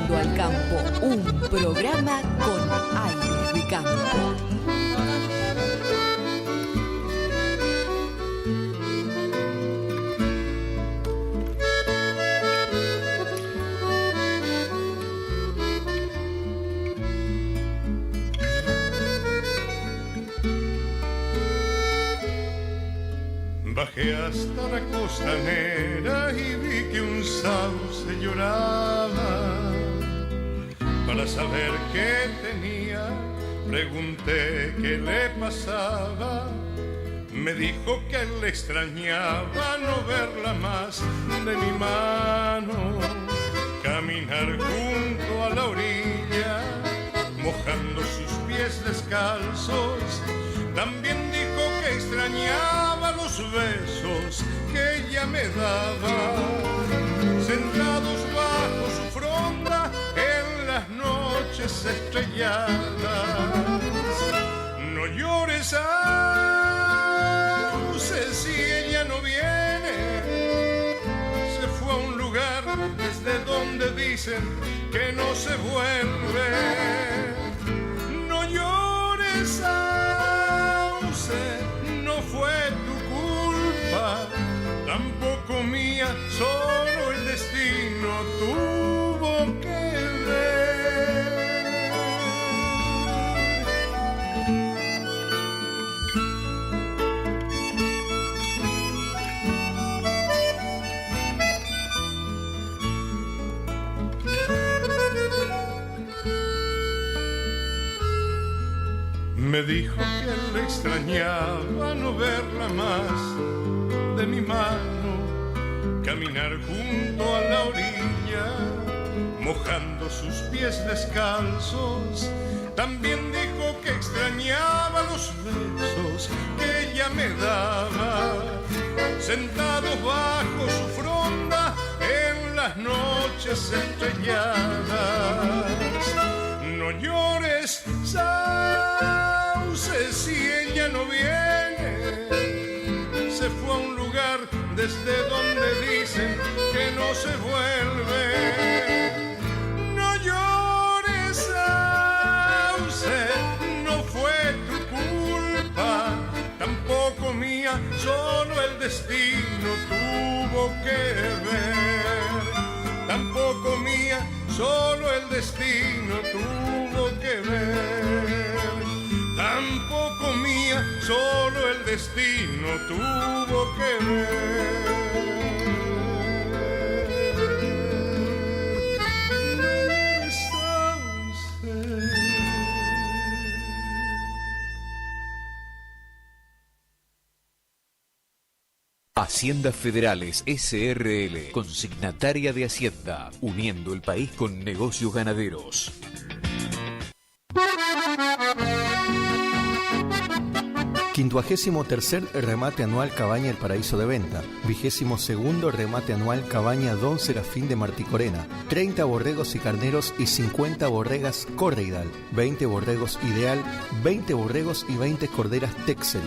Yendo al Campo, un programa con aires de campo. Bajé hasta la costanera y vi que un sauce lloraba. Para saber qué tenía, pregunté qué le pasaba. Me dijo que le extrañaba no verla más de mi mano. Caminar junto a la orilla, mojando sus pies descalzos. También dijo que extrañaba los besos que ella me daba. Sentados bajo su fronda en las noches estrelladas. No llores, Sauce, si ella no viene. Se fue a un lugar desde donde dicen que no se vuelve. No llores, Sauce, no fue tu culpa, tampoco mía, solo el destino tuvo que ver. Me dijo que le extrañaba no verla más de mi mano, caminar junto a la orilla, mojando sus pies descalzos. También dijo que extrañaba los besos que ella me daba, sentados bajo su fronda en las noches estrelladas. No llores, Sauce, si ella no viene. Se fue a un lugar desde donde dicen que no se vuelve. No llores, Sauce, no fue tu culpa, tampoco mía, solo el destino tuvo que ver. Tampoco mía, solo el destino tuvo que ver. Tampoco mía, solo el destino tuvo que ver. Haciendas Federales SRL, consignataria de Hacienda, uniendo el país con negocios ganaderos. Quincuagésimo tercer remate anual Cabaña El Paraíso de Venta. 22º remate anual Cabaña Don Serafín de Marticorena. 30 borregos y carneros y 50 borregas Correidal. 20 borregos Ideal, 20 borregos y 20 corderas Texel.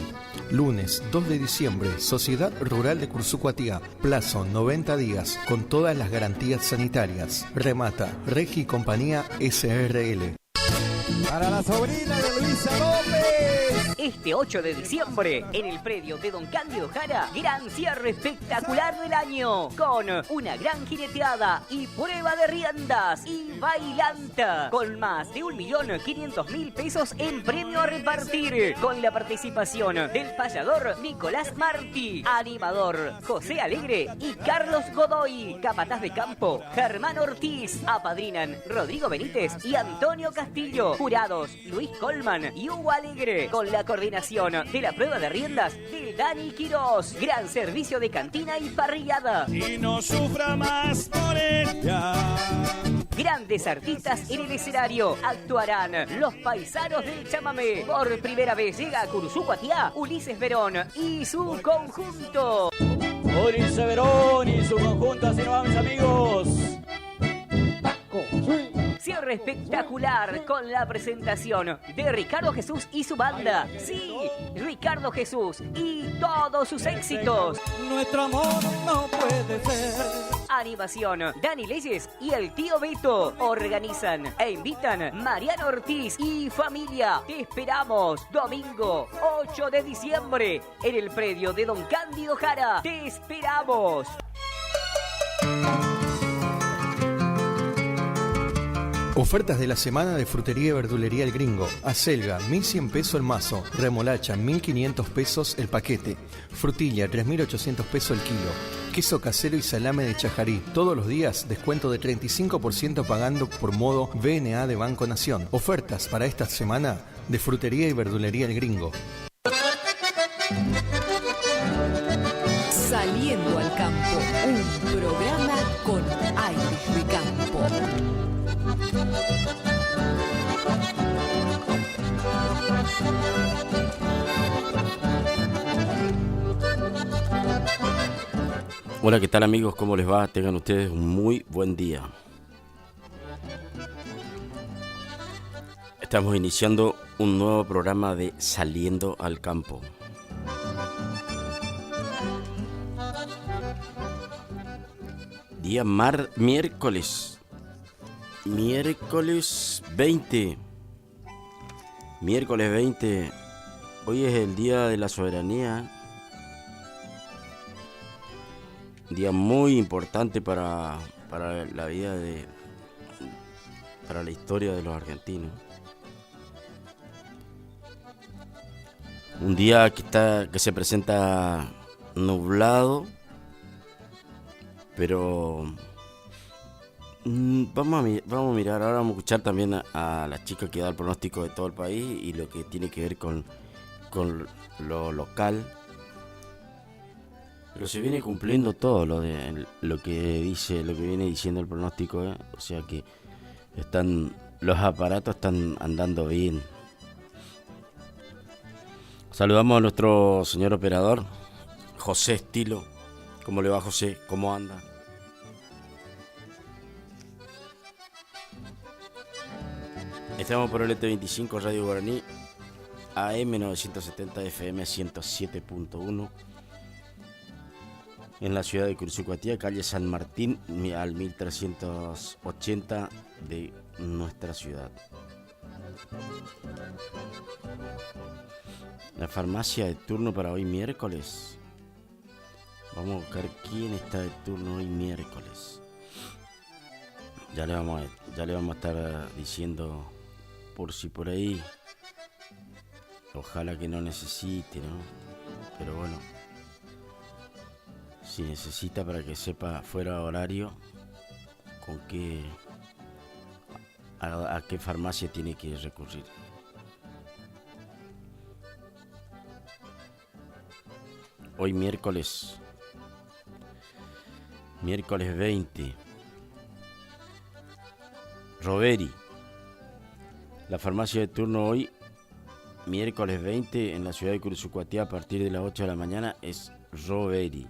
Lunes 2 de diciembre, Sociedad Rural de Cursucuatía. Plazo 90 días, con todas las garantías sanitarias. Remata Regi y Compañía SRL. Para la sobrina de Luisa López. Este 8 de diciembre, en el predio de Don Cándido Jara, gran cierre espectacular del año, con una gran jineteada y prueba de riendas y bailanta, con más de 1.500.000 pesos en premio a repartir, con la participación del payador Nicolás Martí, animador José Alegre y Carlos Godoy, capataz de campo Germán Ortiz, apadrinan Rodrigo Benítez y Antonio Castillo, jurados Luis Colman y Hugo Alegre, con la coordinación de la prueba de riendas del Dani Quirós. Gran servicio de cantina y parrillada. Y no sufra más por ella. Grandes artistas en el escenario. Actuarán los paisanos del chamamé. Por primera vez llega a Cursucuatía Ulises Verón y su conjunto. Ulises Verón y su conjunto, así nos vamos, amigos. cierre espectacular con la presentación de Ricardo Jesús y su banda. Sí, Ricardo Jesús y todos sus éxitos. Nuestro amor no puede ser. Animación, Dani Leyes y el tío Beto organizan e invitan Mariano Ortiz y familia. Te esperamos domingo 8 de diciembre en el predio de Don Cándido Jara. Te esperamos. Ofertas de la semana de Frutería y Verdulería El Gringo. Acelga, 1.100 pesos el mazo. Remolacha, 1.500 pesos el paquete. Frutilla, 3.800 pesos el kilo. Queso casero y salame de Chajarí. Todos los días, descuento de 35% pagando por modo BNA de Banco Nación. Ofertas para esta semana de Frutería y Verdulería El Gringo. Saliendo al campo, un programa con aire de campo. Hola, ¿qué tal amigos? ¿Cómo les va? Tengan ustedes un muy buen día. Estamos iniciando un nuevo programa de Saliendo al Campo. Día miércoles 20. Miércoles 20. Hoy es el Día de la Soberanía. Un día muy importante para la vida para la historia de los argentinos. Un día que se presenta nublado, pero vamos a mirar, ahora vamos a escuchar también a la chica que da el pronóstico de todo el país y lo que tiene que ver con lo local. Pero se viene cumpliendo todo lo que viene diciendo el pronóstico, o sea que los aparatos están andando bien. Saludamos a nuestro señor operador, José Estilo. ¿Cómo le va, José? ¿Cómo anda? Estamos por el ET25 Radio Guaraní, AM 970 FM 107.1. En la ciudad de Cursucuatía, calle San Martín, al 1380 de nuestra ciudad. La farmacia de turno para hoy miércoles. Vamos a buscar quién está de turno hoy miércoles. Ya le vamos a estar diciendo por si por ahí. Ojalá que no necesite, ¿no? Pero bueno. Si necesita, para que sepa fuera de horario a qué farmacia tiene que recurrir. Hoy miércoles 20. Roveri. La farmacia de turno hoy, miércoles 20, en la ciudad de Cursucuatía, a partir de las 8 de la mañana, es Roveri.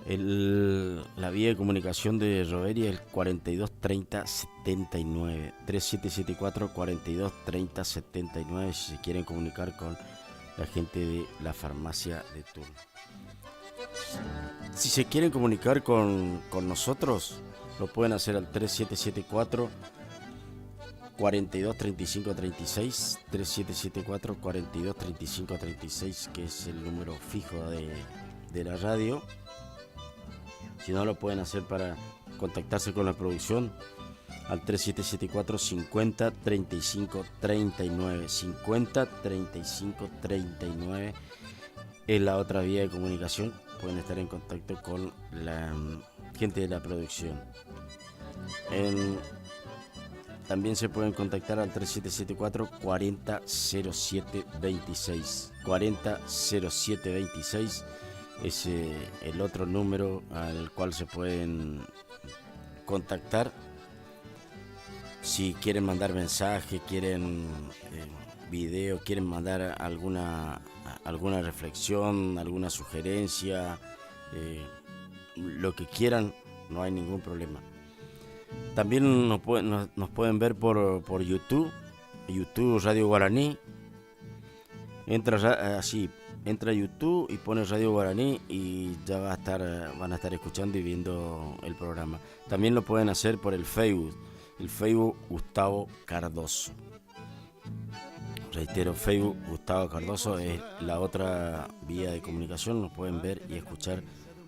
La vía de comunicación de Roveri es el 42 30 79, 3774 42 30 79, si se quieren comunicar con la gente de la farmacia de turno. Si se quieren comunicar con nosotros, lo pueden hacer al 3774 42 35 36, 3774 42 35 36, que es el número fijo de la radio. Si no, lo pueden hacer para contactarse con la producción al 3774 50 35 39, 50 35 39 es la otra vía de comunicación. Pueden estar en contacto con la gente de la producción. También se pueden contactar al 3774 40 07 26, 40 07 26 es el otro número al cual se pueden contactar si quieren mandar mensaje, quieren video, quieren mandar alguna reflexión, alguna sugerencia, lo que quieran, no hay ningún problema. También nos pueden ver por YouTube Radio Guaraní. Entra a YouTube y pone Radio Guaraní y ya van a estar escuchando y viendo el programa. También lo pueden hacer por el Facebook Gustavo Cardoso. Reitero, Facebook Gustavo Cardoso es la otra vía de comunicación, nos pueden ver y escuchar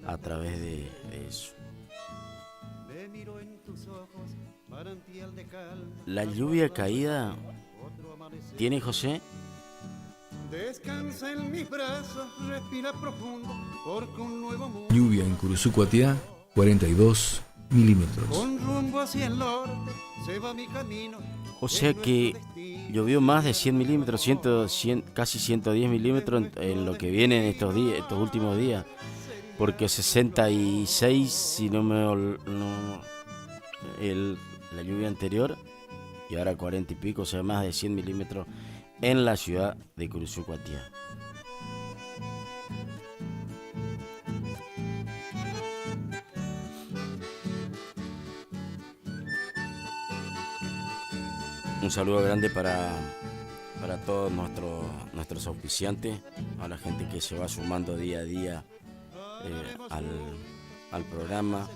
a través de eso. La lluvia caída tiene José. Descansa en mis brazos, respira profundo, porque un nuevo mundo. Lluvia en Curuzucuatiá, 42 milímetros. Con rumbo hacia el norte, se va mi camino. O sea que llovió más de 100 milímetros, 100, casi 110 milímetros en lo que viene en estos últimos días. Porque 66, si no la lluvia anterior, y ahora 40 y pico, o sea, más de 100 milímetros en la ciudad de Curuzucuatiá. Un saludo grande para todos nuestros auspiciantes, a la gente que se va sumando día a día al programa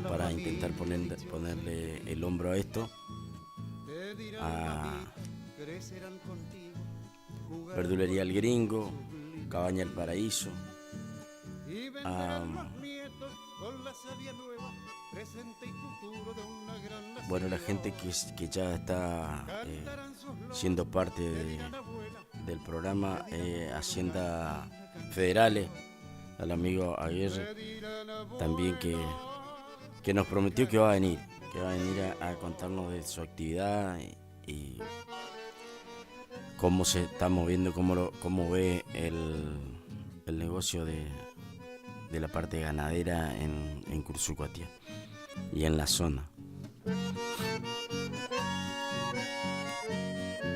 para intentar ponerle el hombro a esto. A Verdulería El Gringo, Cabaña El Paraíso, bueno, la gente que ya está siendo parte del programa, Hacienda Federales, al amigo Aguirre, también que nos prometió que va a venir a contarnos de su actividad y cómo se está moviendo, cómo ve el negocio de la parte ganadera en Curuzucuatiá y en la zona.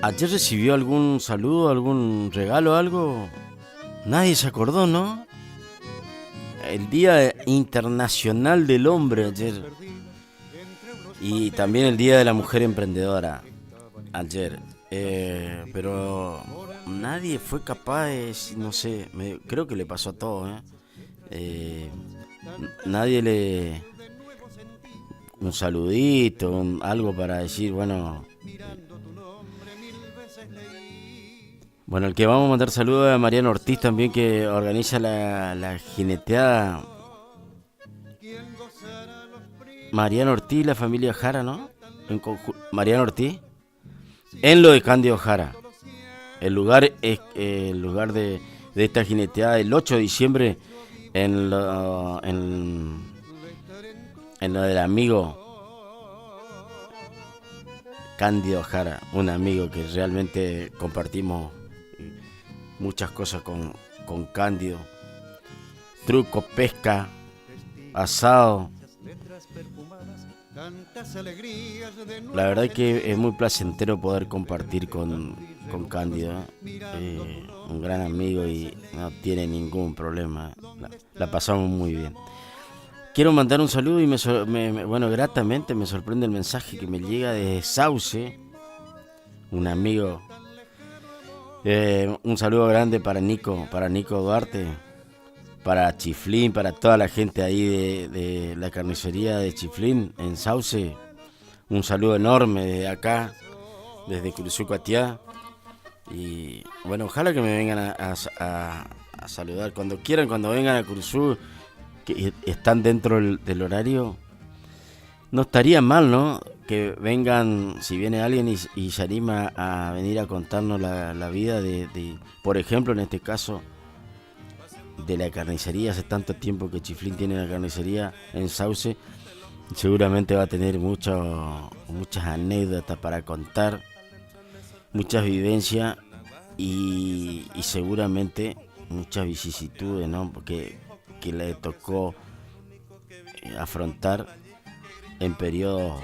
¿Ayer recibió algún saludo, algún regalo, algo? Nadie se acordó, ¿no? El Día Internacional del Hombre ayer. Y también el Día de la Mujer Emprendedora ayer. Pero nadie fue capaz de, no sé, creo que le pasó a todos, nadie un saludito, algo para decir, bueno, el que vamos a mandar saludos es a Mariano Ortiz también, que organiza la jineteada. Mariano Ortiz, la familia Jara, ¿no? Mariano Ortiz, en lo de Cándido Jara. El lugar es el lugar de esta jineteada el 8 de diciembre en lo del amigo Cándido Jara, un amigo que realmente compartimos muchas cosas con Cándido. Truco, pesca, asado. La verdad es que es muy placentero poder compartir con Cándido, un gran amigo y no tiene ningún problema, la pasamos muy bien. Quiero mandar un saludo y gratamente me sorprende el mensaje que me llega desde Sauce, un amigo. Un saludo grande para Nico Duarte, para Chiflín, para toda la gente ahí de la carnicería de Chiflín en Sauce. Un saludo enorme desde acá, desde Curuzucuatiá. Y bueno, ojalá que me vengan a saludar cuando quieran, cuando vengan a Curuzú, que están dentro del horario. No estaría mal, ¿no? Que vengan, si viene alguien y se anima a venir a contarnos la vida de, por ejemplo, en este caso, de la carnicería. Hace tanto tiempo que Chiflín tiene la carnicería en Sauce, seguramente va a tener muchas anécdotas para contar, muchas vivencias y seguramente muchas vicisitudes, ¿no? Porque que le tocó afrontar en periodos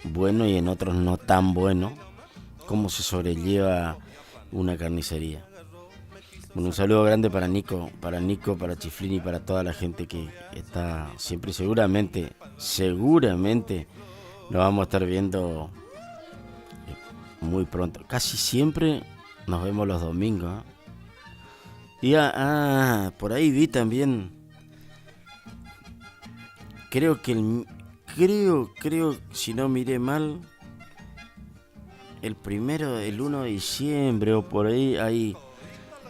buenos y en otros no tan buenos, cómo se sobrelleva una carnicería. Bueno, un saludo grande para Nico, para Chiflín y para toda la gente que está siempre. Seguramente nos vamos a estar viendo muy pronto. Casi siempre nos vemos los domingos, ¿eh? Y por ahí vi también. Creo, si no miré mal, el 1 de diciembre o por ahí hay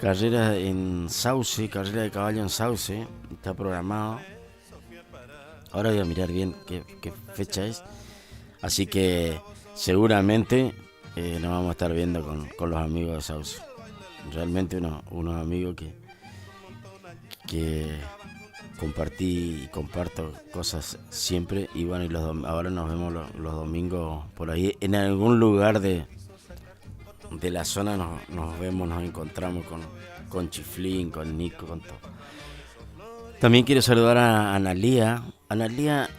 carrera en Sauce, carrera de caballo en Sauce, está programado. Ahora voy a mirar bien qué fecha es. Así que seguramente nos vamos a estar viendo con los amigos de Sauce. Realmente unos amigos que compartí y comparto cosas siempre. Y bueno, ahora nos vemos los domingos por ahí. En algún lugar de la zona nos vemos, nos encontramos con Chiflín, con Nico, con todo. También quiero saludar a Analía. Analía,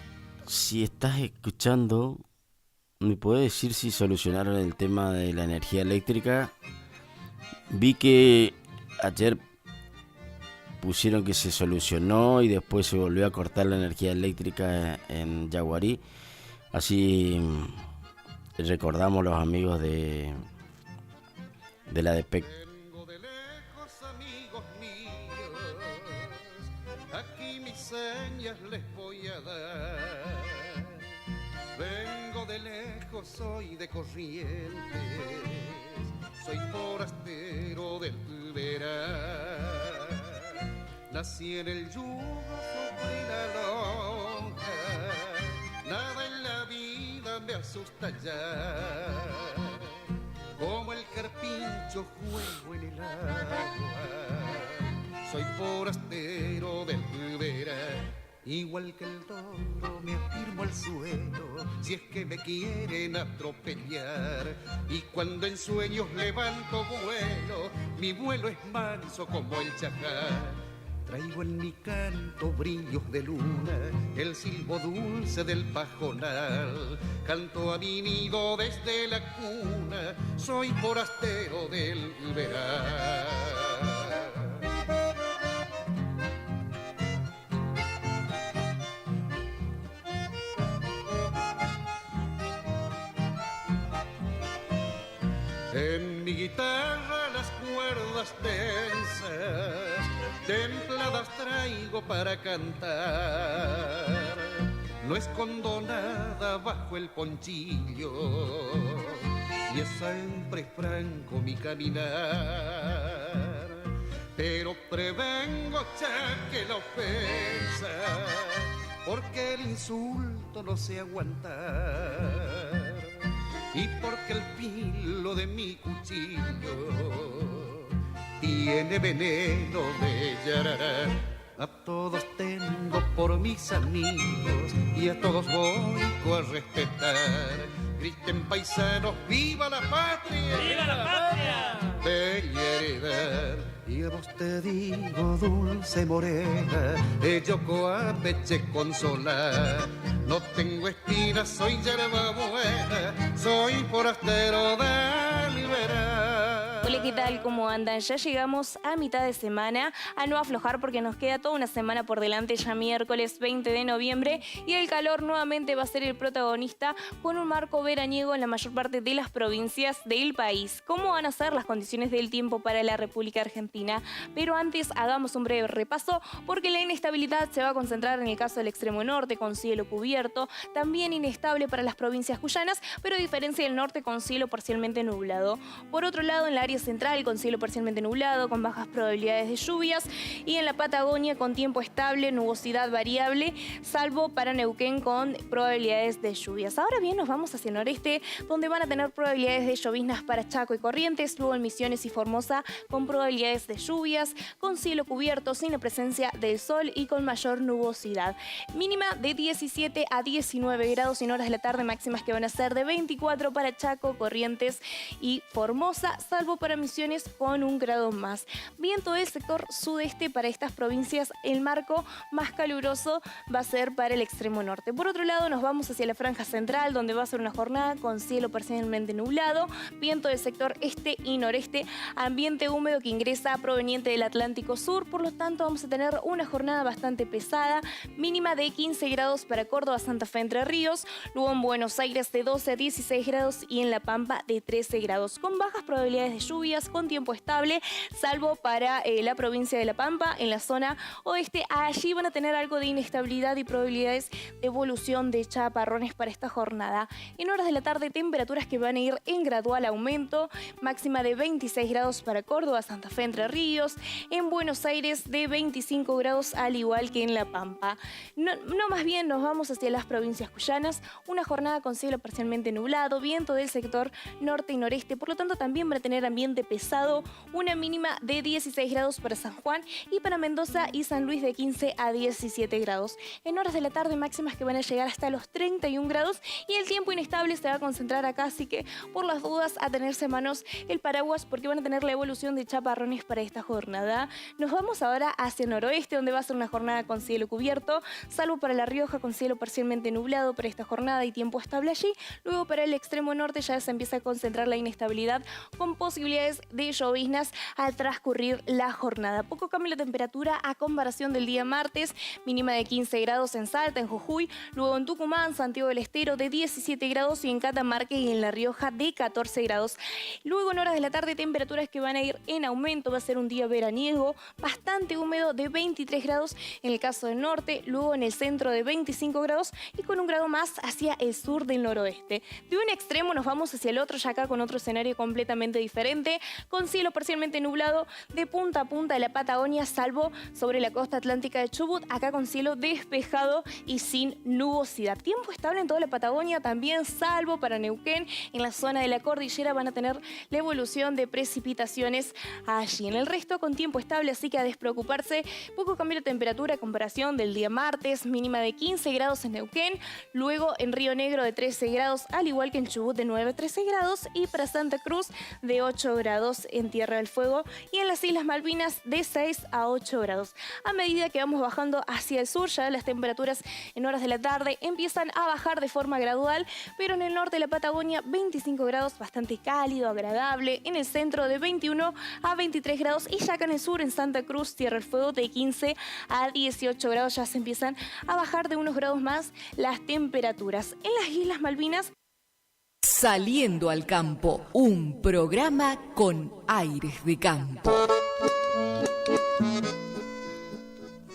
si estás escuchando, ¿me puedes decir si solucionaron el tema de la energía eléctrica? Vi que ayer pusieron que se solucionó y después se volvió a cortar la energía eléctrica en Yaguarí. Así recordamos los amigos de la DPEC. Vengo de lejos, amigos míos, aquí mis señas les voy a dar. Vengo de lejos, soy de Corrientes, soy forastero del Tuberá. Nací en el yugo, sufrí la lonja, nada en la vida me asusta ya. Como el carpincho juego en el agua, soy forastero del Tuberá. Igual que el toro me afirmo al suelo, si es que me quieren atropellar. Y cuando en sueños levanto vuelo, mi vuelo es manso como el chacal. Traigo en mi canto brillos de luna, el silbo dulce del pajonal. Canto a mi nido desde la cuna, soy forastero del verano. En mi guitarra las cuerdas tensas, templadas traigo para cantar. No escondo nada bajo el ponchillo y es siempre franco mi caminar. Pero prevengo ya que la ofensa, porque el insulto no sé aguantar. Y porque el filo de mi cuchillo tiene veneno de yarará. A todos tengo por mis amigos y a todos voy a respetar. Griten paisanos, ¡viva la patria! ¡Viva la patria! Bella heredad. Y a vos te digo, dulce morena, Yocoapeche consolar. No tengo espinas, soy yerba buena, soy forastero del verano. Hola, ¿qué tal? ¿Cómo andan? Ya llegamos a mitad de semana, a no aflojar porque nos queda toda una semana por delante, ya miércoles 20 de noviembre, y el calor nuevamente va a ser el protagonista con un marco veraniego en la mayor parte de las provincias del país. ¿Cómo van a ser las condiciones del tiempo para la República Argentina? Pero antes hagamos un breve repaso porque la inestabilidad se va a concentrar en el caso del extremo norte con cielo cubierto, también inestable para las provincias cuyanas, pero a diferencia del norte con cielo parcialmente nublado. Por otro lado, en la área central con cielo parcialmente nublado, con bajas probabilidades de lluvias, y en la Patagonia con tiempo estable, nubosidad variable, salvo para Neuquén con probabilidades de lluvias. Ahora bien, nos vamos hacia el noreste, donde van a tener probabilidades de lloviznas para Chaco y Corrientes, luego en Misiones y Formosa con probabilidades de lluvias, con cielo cubierto, sin la presencia del sol y con mayor nubosidad. Mínima de 17 a 19 grados en horas de la tarde, máximas que van a ser de 24 para Chaco, Corrientes y Formosa, salvo para Misiones con 1 grado más. Viento del sector sudeste para estas provincias. El marco más caluroso va a ser para el extremo norte. Por otro lado, nos vamos hacia la franja central, donde va a ser una jornada con cielo parcialmente nublado, viento del sector este y noreste, ambiente húmedo que ingresa proveniente del Atlántico Sur. Por lo tanto, vamos a tener una jornada bastante pesada, mínima de 15 grados para Córdoba, Santa Fe, Entre Ríos, luego en Buenos Aires de 12 a 16 grados y en La Pampa de 13 grados, con bajas probabilidades de lluvias, con tiempo estable, salvo para la provincia de La Pampa. En la zona oeste, allí van a tener algo de inestabilidad y probabilidades de evolución de chaparrones para esta jornada. En horas de la tarde, temperaturas que van a ir en gradual aumento, máxima de 26 grados para Córdoba, Santa Fe, Entre Ríos, en Buenos Aires de 25 grados al igual que en La Pampa. No, más bien nos vamos hacia las provincias cuyanas, una jornada con cielo parcialmente nublado, viento del sector norte y noreste, por lo tanto también van a tener ambiente pesado, una mínima de 16 grados para San Juan y para Mendoza y San Luis de 15 a 17 grados. En horas de la tarde, máximas que van a llegar hasta los 31 grados y el tiempo inestable se va a concentrar acá, así que por las dudas a tenerse a manos el paraguas porque van a tener la evolución de chaparrones para esta jornada. Nos vamos ahora hacia el noroeste, donde va a ser una jornada con cielo cubierto, salvo para La Rioja con cielo parcialmente nublado para esta jornada y tiempo estable allí. Luego para el extremo norte ya se empieza a concentrar la inestabilidad con posibilidades de lloviznas al transcurrir la jornada. Poco cambio la temperatura a comparación del día martes, mínima de 15 grados en Salta, en Jujuy, luego en Tucumán, Santiago del Estero de 17 grados y en Catamarca y en La Rioja de 14 grados. Luego en horas de la tarde, temperaturas que van a ir en aumento, va a ser un día veraniego, bastante húmedo de 23 grados en el caso del norte, luego en el centro de 25 grados y con 1 grado más hacia el sur del noroeste. De un extremo nos vamos hacia el otro, ya acá con otro escenario completamente diferente, con cielo parcialmente nublado de punta a punta de la Patagonia, salvo sobre la costa atlántica de Chubut, acá con cielo despejado y sin nubosidad. Tiempo estable en toda la Patagonia también, salvo para Neuquén. En la zona de la cordillera van a tener la evolución de precipitaciones allí. En el resto con tiempo estable, así que a despreocuparse. Poco cambio de temperatura a comparación del día martes, mínima de 15 grados en Neuquén, luego en Río Negro de 13 grados, al igual que en Chubut de 9 a 13 grados y para Santa Cruz de 8 grados en Tierra del Fuego y en las Islas Malvinas de 6 a 8 grados. A medida que vamos bajando hacia el sur, ya las temperaturas en horas de la tarde empiezan a bajar de forma gradual, pero en el norte de la Patagonia 25 grados, bastante cálido, agradable, en el centro de 21 a 23 grados y ya acá en el sur, en Santa Cruz, Tierra del Fuego, de 15 a 18 grados, ya se empiezan a bajar de unos grados más las temperaturas. En las Islas Malvinas, Saliendo al campo, un programa con aires de campo.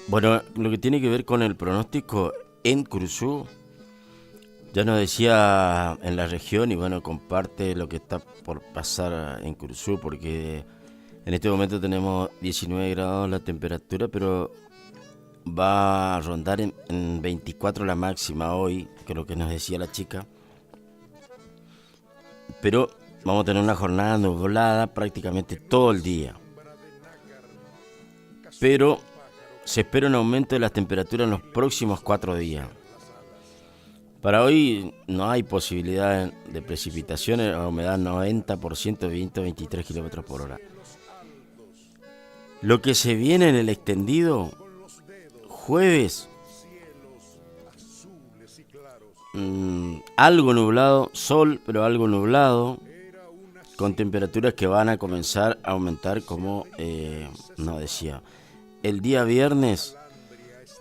Bueno, lo que tiene que ver con el pronóstico en Curuzú, ya nos decía en la región y bueno, comparte lo que está por pasar en Curuzú, porque en este momento tenemos 19 grados la temperatura, pero va a rondar en 24 la máxima hoy, que es lo que nos decía la chica. Pero vamos a tener una jornada nublada prácticamente todo el día. Pero se espera un aumento de las temperaturas en los próximos 4 días. Para hoy no hay posibilidad de precipitaciones, la humedad 90%, viento 23 km por hora. Lo que se viene en el extendido, jueves, algo nublado, sol, pero algo nublado, con temperaturas que van a comenzar a aumentar como nos decía. El día viernes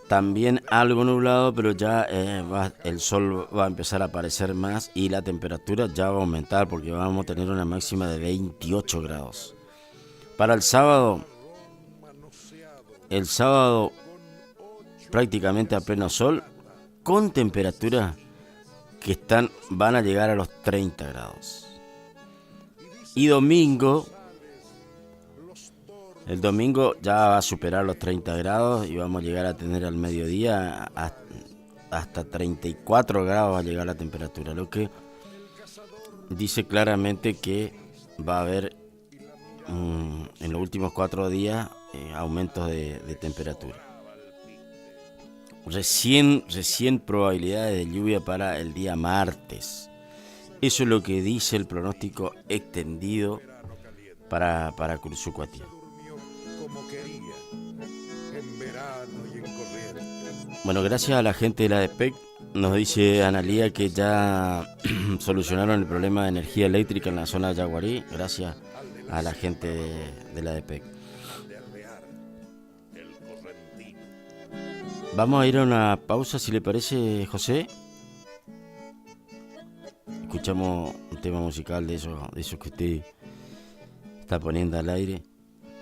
también algo nublado, pero ya el sol va a empezar a aparecer más y la temperatura ya va a aumentar porque vamos a tener una máxima de 28 grados. Para el sábado prácticamente a pleno sol, con temperaturas que van a llegar a los 30 grados. Y el domingo ya va a superar los 30 grados y vamos a llegar a tener al mediodía hasta 34 grados va a llegar la temperatura, lo que dice claramente que va a haber en los últimos 4 días aumentos de temperatura. Recién probabilidades de lluvia para el día martes. Eso es lo que dice el pronóstico extendido para Cursucuatía. Como quería, en verano y en corriente. Bueno, gracias a la gente de la ADEPEC, nos dice Analía que ya solucionaron el problema de energía eléctrica en la zona de Yaguarí, gracias a la gente de la ADEPEC. Vamos a ir a una pausa, si le parece, José. Escuchamos un tema musical de esos que usted está poniendo al aire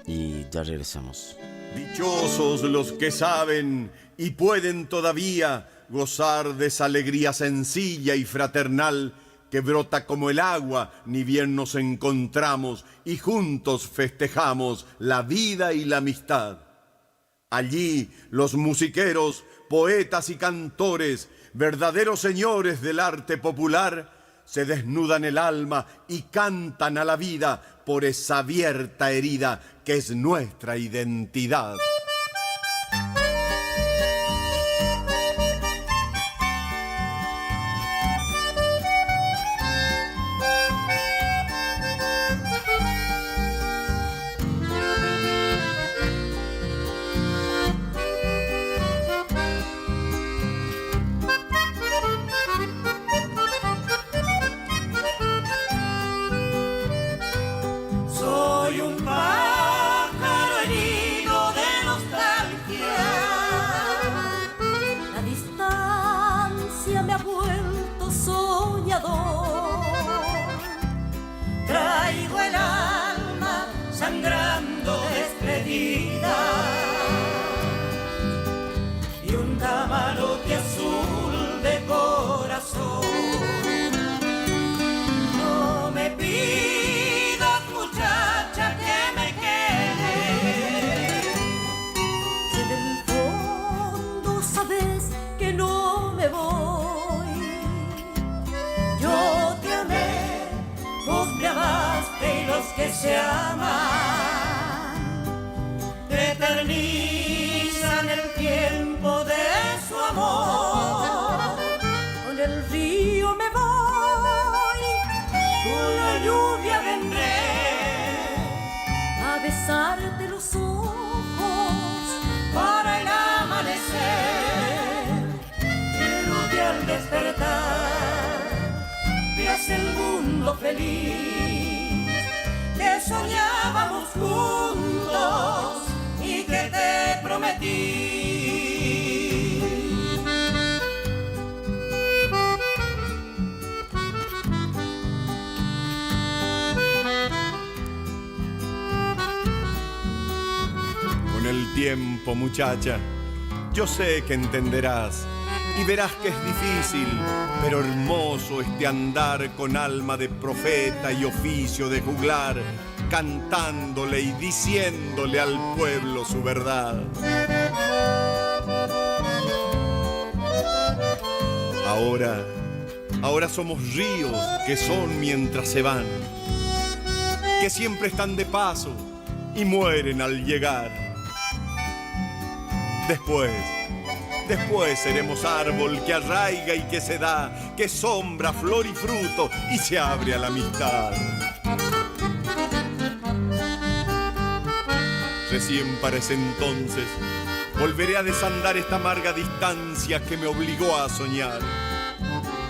y ya regresamos. Dichosos los que saben y pueden todavía gozar de esa alegría sencilla y fraternal que brota como el agua, ni bien nos encontramos y juntos festejamos la vida y la amistad. Allí los musiqueros, poetas y cantores, verdaderos señores del arte popular, se desnudan el alma y cantan a la vida por esa abierta herida que es nuestra identidad. Traigo el alma sangrando despedida y un camarote azul de corazón. No me pidas, muchacha, que me quede, si en el fondo sabes que no me voy. Yo te amé, vos me amaste y los que se aman eternizan el tiempo de su amor. Con el río me voy, con la lluvia vendré a besarte los ojos para el amanecer. Quiero que al despertar veas el mundo feliz que soñábamos juntos y que te prometí. Con el tiempo, muchacha, yo sé que entenderás y verás que es difícil, pero hermoso este andar con alma de profeta y oficio de juglar, cantándole y diciéndole al pueblo su verdad. Ahora somos ríos que son mientras se van, que siempre están de paso y mueren al llegar. Después seremos árbol que arraiga y que se da, que sombra, flor y fruto y se abre a la amistad. Recién para ese entonces volveré a desandar esta amarga distancia que me obligó a soñar.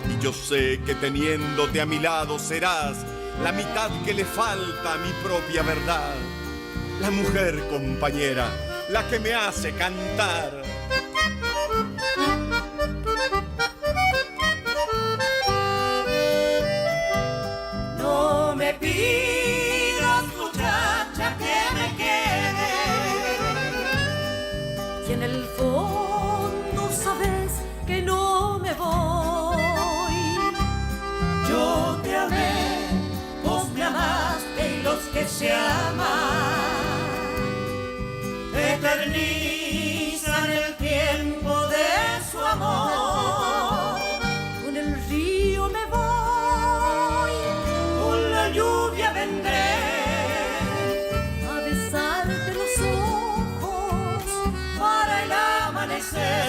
Y yo sé que teniéndote a mi lado serás la mitad que le falta a mi propia verdad, la mujer compañera, la que me hace cantar. No me pidas, muchacha, que me quede, si en el fondo sabes que no me voy. Yo te amé, vos me amaste y los que se aman eternizan el tiempo de su amor. Con el río me voy, con la lluvia vendré a besarte los ojos para el amanecer.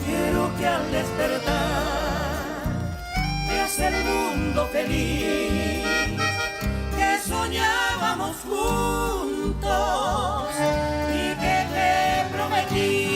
Quiero que al despertar veas el mundo feliz que soñamos vamos juntos y que te prometí.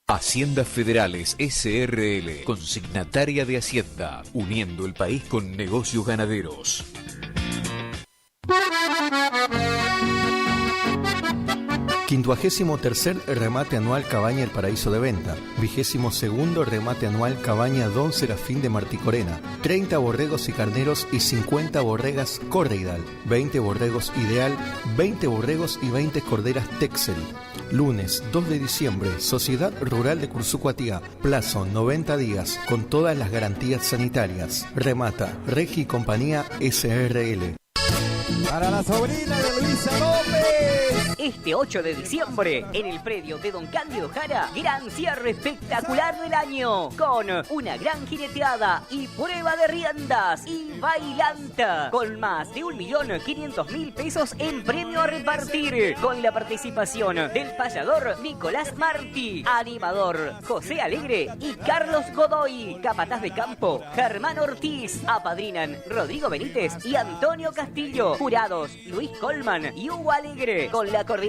Haciendas Federales SRL, consignataria de Hacienda, uniendo el país con negocios ganaderos. Quincuagésimo tercer remate anual Cabaña El Paraíso de Venta. 22º remate anual Cabaña Don Serafín de Marticorena. 30 borregos y carneros y 50 borregas Correidal. 20 borregos Ideal, 20 borregos y 20 corderas Texel. Lunes 2 de diciembre, Sociedad Rural de Cursucuatiá. Plazo 90 días, con todas las garantías sanitarias. Remata Regi y Compañía SRL. Para la sobrina de Luisa López. Este 8 de diciembre, en el predio de Don Cándido Jara, gran cierre espectacular del año, con una gran jineteada y prueba de riendas y bailanta, con más de 1.500.000 pesos en premio a repartir, con la participación del payador Nicolás Martí, animador José Alegre y Carlos Godoy, capataz de campo Germán Ortiz, apadrinan Rodrigo Benítez y Antonio Castillo, jurados Luis Colman y Hugo Alegre, con la coordinación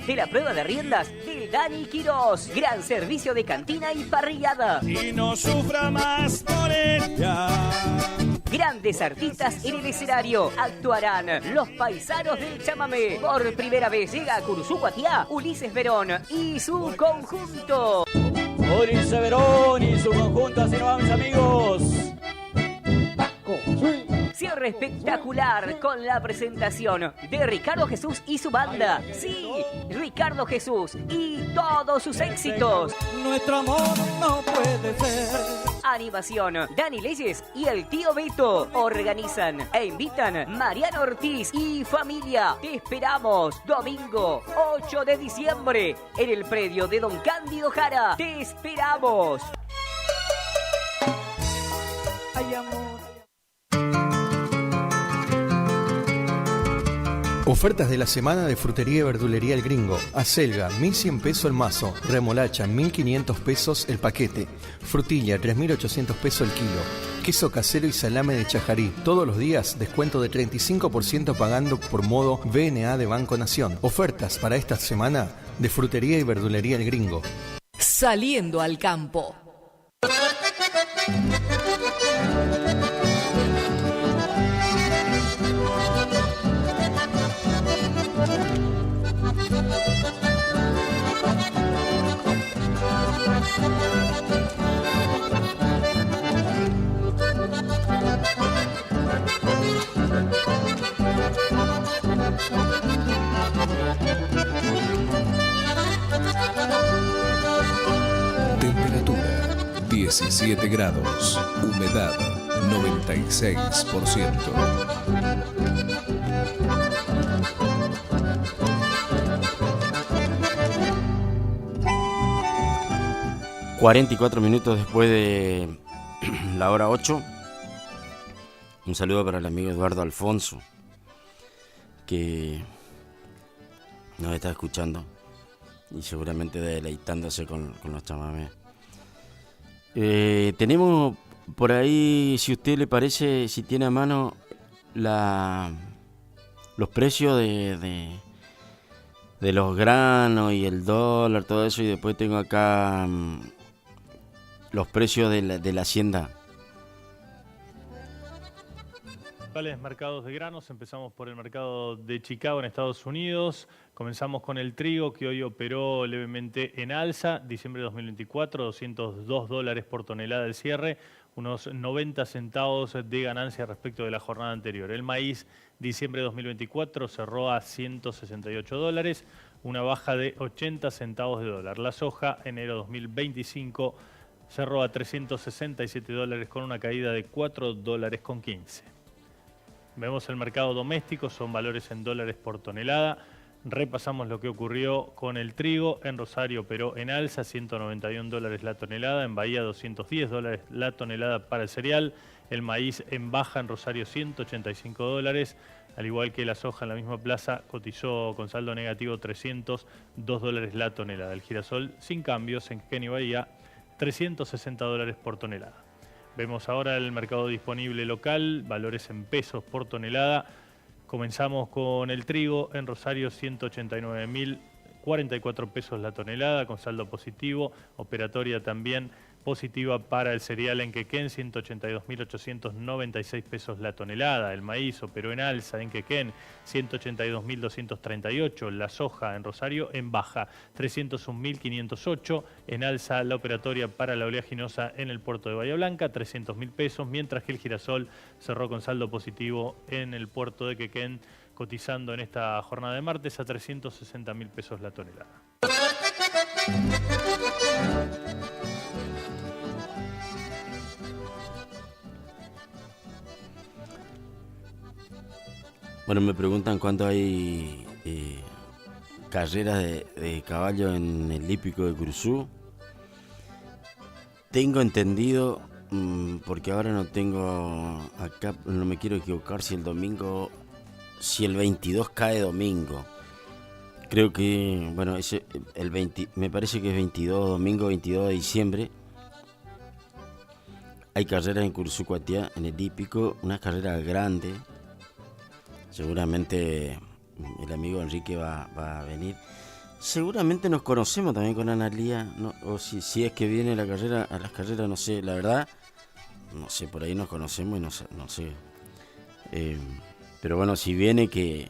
de la prueba de riendas de Dani Quirós, gran servicio de cantina y parrillada. Y no sufra más por ella. Grandes artistas en el escenario. Actuarán los paisanos del chamamé. Por primera vez llega a Cursucuatiá Ulises Verón y su conjunto. Ulises Verón y su conjunto, así nos vamos, amigos. Cierre espectacular con la presentación de Ricardo Jesús y su banda. Sí, Ricardo Jesús y todos sus éxitos. Nuestro amor no puede ser. Animación, Dani Leyes y el tío Beto. Organizan e invitan Mariano Ortiz y familia. Te esperamos domingo 8 de diciembre en el predio de Don Cándido Jara. Te esperamos. Ay, amor. Ofertas de la semana de Frutería y Verdulería El Gringo. Acelga, 1.100 pesos el mazo. Remolacha, 1.500 pesos el paquete. Frutilla, 3.800 pesos el kilo. Queso casero y salame de Chajarí. Todos los días, descuento de 35% pagando por modo BNA de Banco Nación. Ofertas para esta semana de Frutería y Verdulería El Gringo. Saliendo al campo. Temperatura 17 grados. Humedad 96%. 44 minutos después de la hora 8. Un saludo para el amigo Eduardo Alfonso, que nos está escuchando y seguramente deleitándose con los chamamés. Tenemos por ahí, si a usted le parece, si tiene a mano los precios de los granos y el dólar, todo eso, y después tengo acá los precios de la hacienda. Principales mercados de granos, empezamos por el mercado de Chicago en Estados Unidos. Comenzamos con el trigo, que hoy operó levemente en alza. Diciembre de 2024, $202 por tonelada del cierre, unos 90 centavos de ganancia respecto de la jornada anterior. El maíz, diciembre de 2024, cerró a $168, una baja de 80 centavos de dólar. La soja, enero 2025, cerró a $367 con una caída de $4.15. Vemos el mercado doméstico, son valores en dólares por tonelada. Repasamos lo que ocurrió con el trigo. En Rosario operó en alza, $191 la tonelada. En Bahía, $210 la tonelada para el cereal. El maíz en baja en Rosario $185, al igual que la soja en la misma plaza cotizó con saldo negativo $302 la tonelada. El girasol sin cambios en Quequén y Bahía, $360 por tonelada. Vemos ahora el mercado disponible local, valores en pesos por tonelada. Comenzamos con el trigo en Rosario, 189.044 pesos la tonelada, con saldo positivo. Operatoria también positiva para el cereal en Quequén, 182.896 pesos la tonelada. El maíz operó en alza en Quequén, 182.238. La soja en Rosario en baja, 301.508. En alza la operatoria para la oleaginosa en el puerto de Bahía Blanca, 300.000 pesos, mientras que el girasol cerró con saldo positivo en el puerto de Quequén, cotizando en esta jornada de martes a 360.000 pesos la tonelada. Bueno, me preguntan cuándo hay carreras de caballo en el hípico de Curuzú. Tengo entendido, porque ahora no tengo acá, no me quiero equivocar si el 22 cae domingo. Creo que, bueno, me parece que es domingo 22 de diciembre. Hay carreras en Curuzú Cuatiá, en el hípico, una carrera grande. Seguramente el amigo Enrique va a venir. Seguramente nos conocemos también con Analía, ¿no? O si es que viene a las carreras, no sé, la verdad, no sé, por ahí nos conocemos y no sé. Pero bueno, si viene que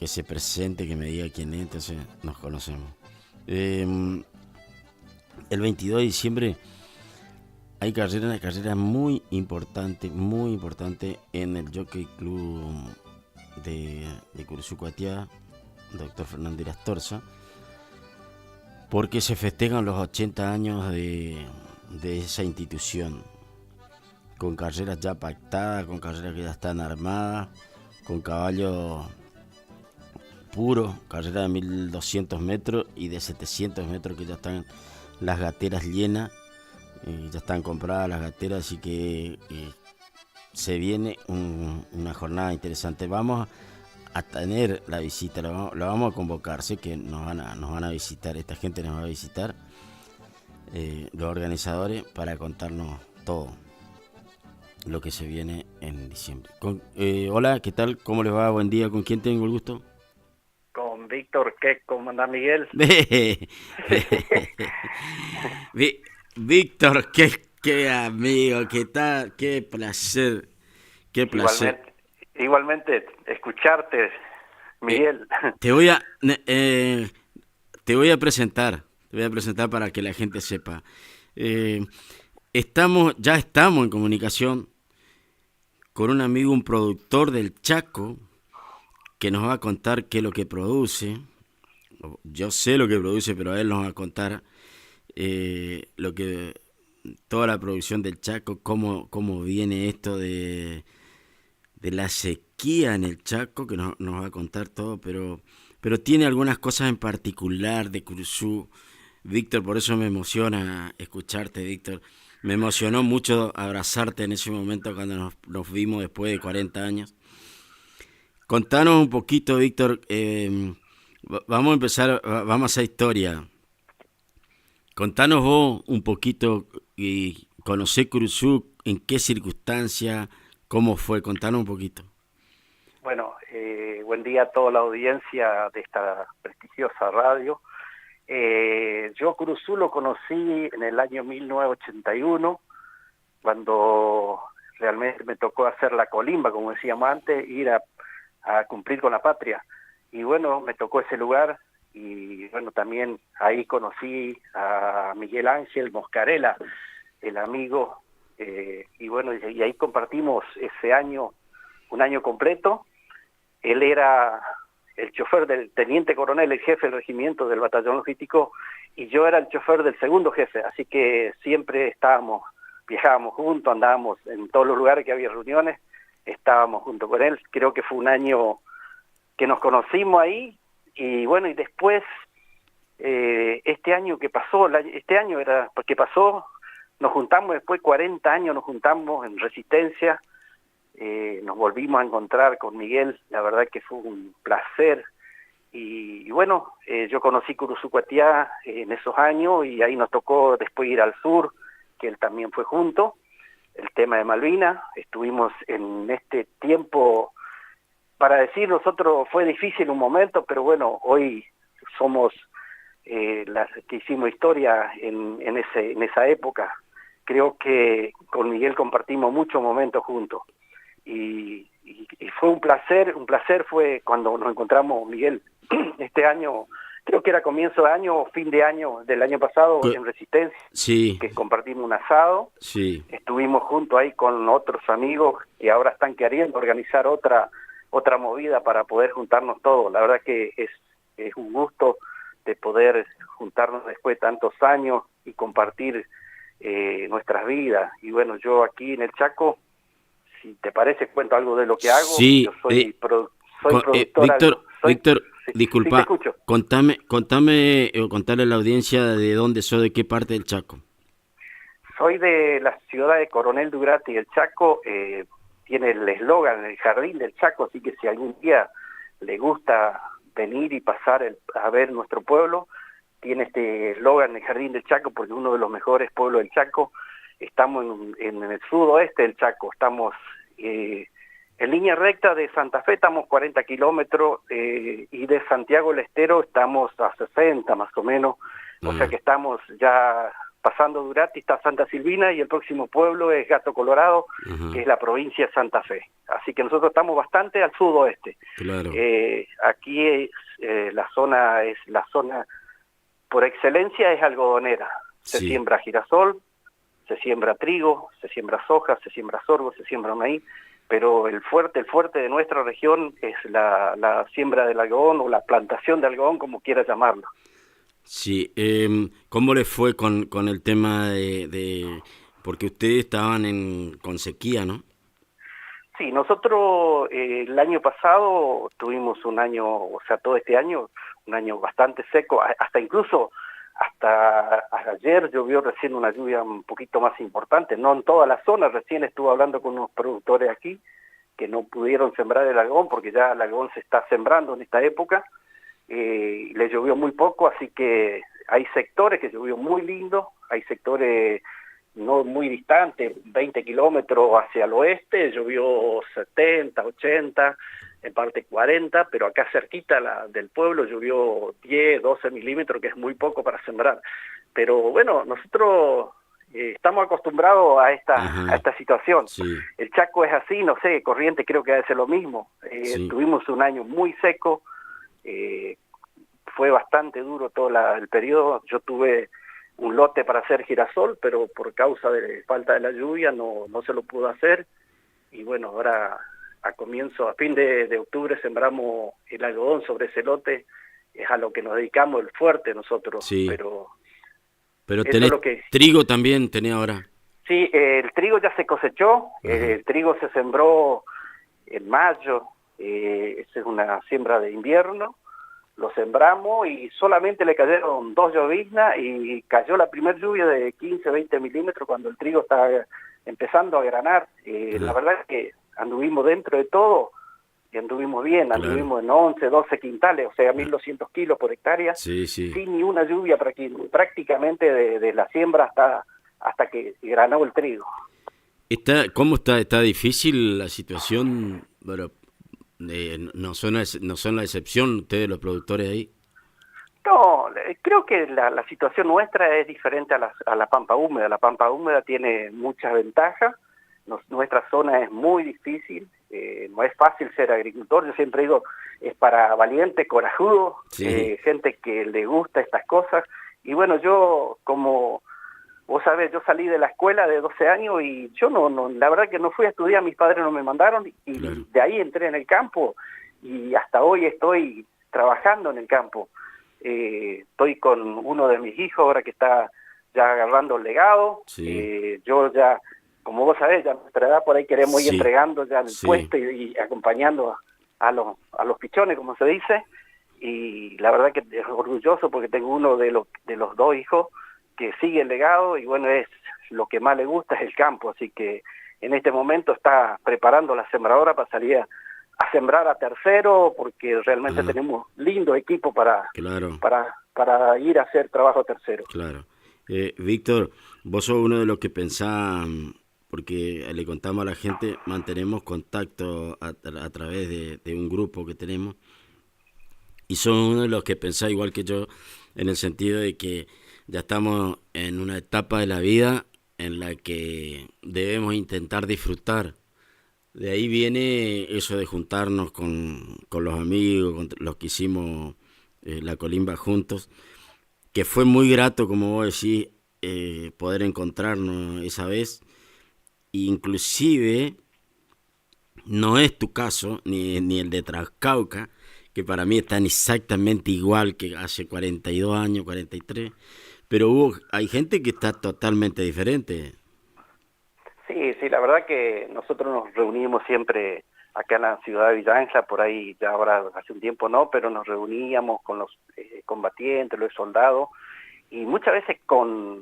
se presente, que me diga quién es, entonces nos conocemos. El 22 de diciembre hay una carrera muy importante en el Jockey Club de Curuzú Cuatiá, Dr. Fernando Irastorza, porque se festejan los 80 años de esa institución, con carreras ya pactadas, con carreras que ya están armadas, con caballos puros, carreras de 1200 metros y de 700 metros que ya están las gateras llenas. Ya están compradas las gateras, así que se viene una jornada interesante. Vamos a tener la visita, la vamos a convocar. Sé que nos van a visitar, esta gente nos va a visitar, los organizadores, para contarnos todo lo que se viene en diciembre. Hola, ¿qué tal? ¿Cómo les va? Buen día. ¿Con quién tengo el gusto? Con Víctor, ¿cómo anda Miguel? Víctor, qué amigo, qué tal, qué placer. Igualmente escucharte, Miguel. Te voy a presentar para que la gente sepa. Ya estamos en comunicación con un amigo, un productor del Chaco, que nos va a contar qué es lo que produce. Yo sé lo que produce, pero él nos va a contar toda la producción del Chaco, cómo viene esto de la sequía en el Chaco, que nos va a contar todo, pero tiene algunas cosas en particular de Curuzú. Víctor, por eso me emociona escucharte, Víctor. Me emocionó mucho abrazarte en ese momento cuando nos vimos después de 40 años. Contanos un poquito, Víctor, vamos a empezar, vamos a hacer historia. Contanos vos un poquito, y conocé Curuzú, en qué circunstancia, cómo fue, contanos un poquito. Bueno, buen día a toda la audiencia de esta prestigiosa radio. Yo Curuzú lo conocí en el año 1981, cuando realmente me tocó hacer la colimba, como decíamos antes, ir a cumplir con la patria. Y bueno, me tocó ese lugar. Y bueno, también ahí conocí a Miguel Ángel Moscarela, el amigo, y bueno, y ahí compartimos ese año, un año completo. Él era el chofer del teniente coronel, el jefe del regimiento del batallón logístico, y yo era el chofer del segundo jefe, así que siempre viajábamos juntos, andábamos en todos los lugares que había reuniones, estábamos junto con él. Creo que fue un año que nos conocimos ahí. Y bueno, y después, este año que pasó, nos juntamos después 40 años, nos juntamos en Resistencia, nos volvimos a encontrar con Miguel, la verdad que fue un placer. Y bueno, yo conocí Curuzucuatiá en esos años y ahí nos tocó después ir al sur, que él también fue junto, el tema de Malvinas. Estuvimos en este tiempo, para decir nosotros, fue difícil un momento, pero bueno, hoy somos las que hicimos historia en esa época. Creo que con Miguel compartimos muchos momentos juntos y fue un placer fue cuando nos encontramos, Miguel, este año, creo que era comienzo de año o fin de año del año pasado en Resistencia, sí, que compartimimos un asado, sí, estuvimos juntos ahí con otros amigos que ahora están queriendo organizar otra movida para poder juntarnos todos. La verdad que es un gusto de poder juntarnos después de tantos años y compartir nuestras vidas. Y bueno, yo aquí en el Chaco, si te parece, cuento algo de lo que hago. Sí, yo soy productor. Víctor, sí, disculpa, sí, te escucho. contale a la audiencia de dónde sos, de qué parte del Chaco. Soy de la ciudad de Coronel Durati. El Chaco tiene el eslogan, el jardín del Chaco, así que si algún día le gusta venir y pasar a ver nuestro pueblo, tiene este eslogan, el jardín del Chaco, porque es uno de los mejores pueblos del Chaco. Estamos en el sudoeste del Chaco, estamos en línea recta de Santa Fe, estamos 40 kilómetros, y de Santiago del Estero estamos a 60 más o menos, o sea que estamos ya pasando Durati, está Santa Silvina, y el próximo pueblo es Gato Colorado, que es la provincia de Santa Fe. Así que nosotros estamos bastante al sudoeste. Claro. Aquí la zona por excelencia es algodonera. Se siembra girasol, se siembra trigo, se siembra soja, se siembra sorgo, se siembra maíz, pero el fuerte de nuestra región es la siembra del algodón o la plantación de algodón, como quieras llamarlo. Sí, ¿cómo les fue con el tema porque ustedes estaban con sequía, ¿no? Sí, nosotros el año pasado tuvimos un año, o sea, todo este año, un año bastante seco, hasta ayer llovió recién una lluvia un poquito más importante, no en toda la zona. Recién estuve hablando con unos productores aquí que no pudieron sembrar el algodón porque ya el algodón se está sembrando en esta época. Le llovió muy poco, así que hay sectores que llovió muy lindo, hay sectores no muy distantes, 20 kilómetros hacia el oeste, llovió 70, 80, en parte 40, pero acá cerquita del pueblo llovió 10, 12 milímetros, que es muy poco para sembrar. Pero bueno, nosotros estamos acostumbrados a esta situación. Sí. El Chaco es así, no sé, Corrientes creo que debe ser lo mismo. Tuvimos un año muy seco, fue bastante duro todo el periodo. Yo tuve un lote para hacer girasol, pero por causa de falta de la lluvia no se lo pudo hacer. Y bueno, ahora a fin de octubre sembramos el algodón sobre ese lote, es a lo que nos dedicamos el fuerte nosotros. Sí. Pero tenés trigo también, tenés ahora. Sí, el trigo ya se cosechó, el trigo se sembró en mayo, esa es una siembra de invierno, lo sembramos y solamente le cayeron 2 lloviznas y cayó la primera lluvia de 15, 20 milímetros cuando el trigo está empezando a granar. La verdad es que anduvimos dentro de todo y anduvimos bien, anduvimos en 11, 12 quintales, o sea, 1.200 kilos por hectárea, sin ni una lluvia prácticamente de la siembra hasta que granó el trigo. ¿Cómo está? ¿Está difícil la situación? Bueno, no son la excepción ustedes los productores ahí. No, creo que la situación nuestra es diferente a la pampa húmeda. La pampa húmeda tiene muchas ventajas. Nuestra zona es muy difícil, no es fácil ser agricultor. Yo siempre digo, es para valientes, corajudos, gente que le gusta estas cosas. Y bueno, yo, como vos sabés, yo salí de la escuela de 12 años y yo la verdad que no fui a estudiar, mis padres no me mandaron, y de ahí entré en el campo y hasta hoy estoy trabajando en el campo. Estoy con uno de mis hijos ahora que está ya agarrando el legado. Yo ya, como vos sabés, ya a nuestra edad por ahí queremos ir entregando ya el puesto y acompañando a los pichones, como se dice. Y la verdad que es orgulloso porque tengo uno de los 2 hijos que sigue el legado y bueno, es lo que más le gusta es el campo, así que en este momento está preparando la sembradora para salir a sembrar a tercero, porque realmente tenemos lindo equipo para ir a hacer trabajo a tercero. Claro. Víctor, vos sos uno de los que pensás, porque le contamos a la gente, mantenemos contacto a través de un grupo que tenemos, y sos uno de los que pensás igual que yo, en el sentido de que ya estamos en una etapa de la vida en la que debemos intentar disfrutar. De ahí viene eso de juntarnos con los amigos, con los que hicimos la colimba juntos, que fue muy grato, como vos decís, poder encontrarnos esa vez. Inclusive, no es tu caso, ni el de Trascauca, que para mí están exactamente igual que hace 42 años, 43, pero hay gente que está totalmente diferente. Sí, la verdad que nosotros nos reunimos siempre acá en la ciudad de Villa Ángela, por ahí ya ahora hace un tiempo no, pero nos reuníamos con los combatientes, los soldados, y muchas veces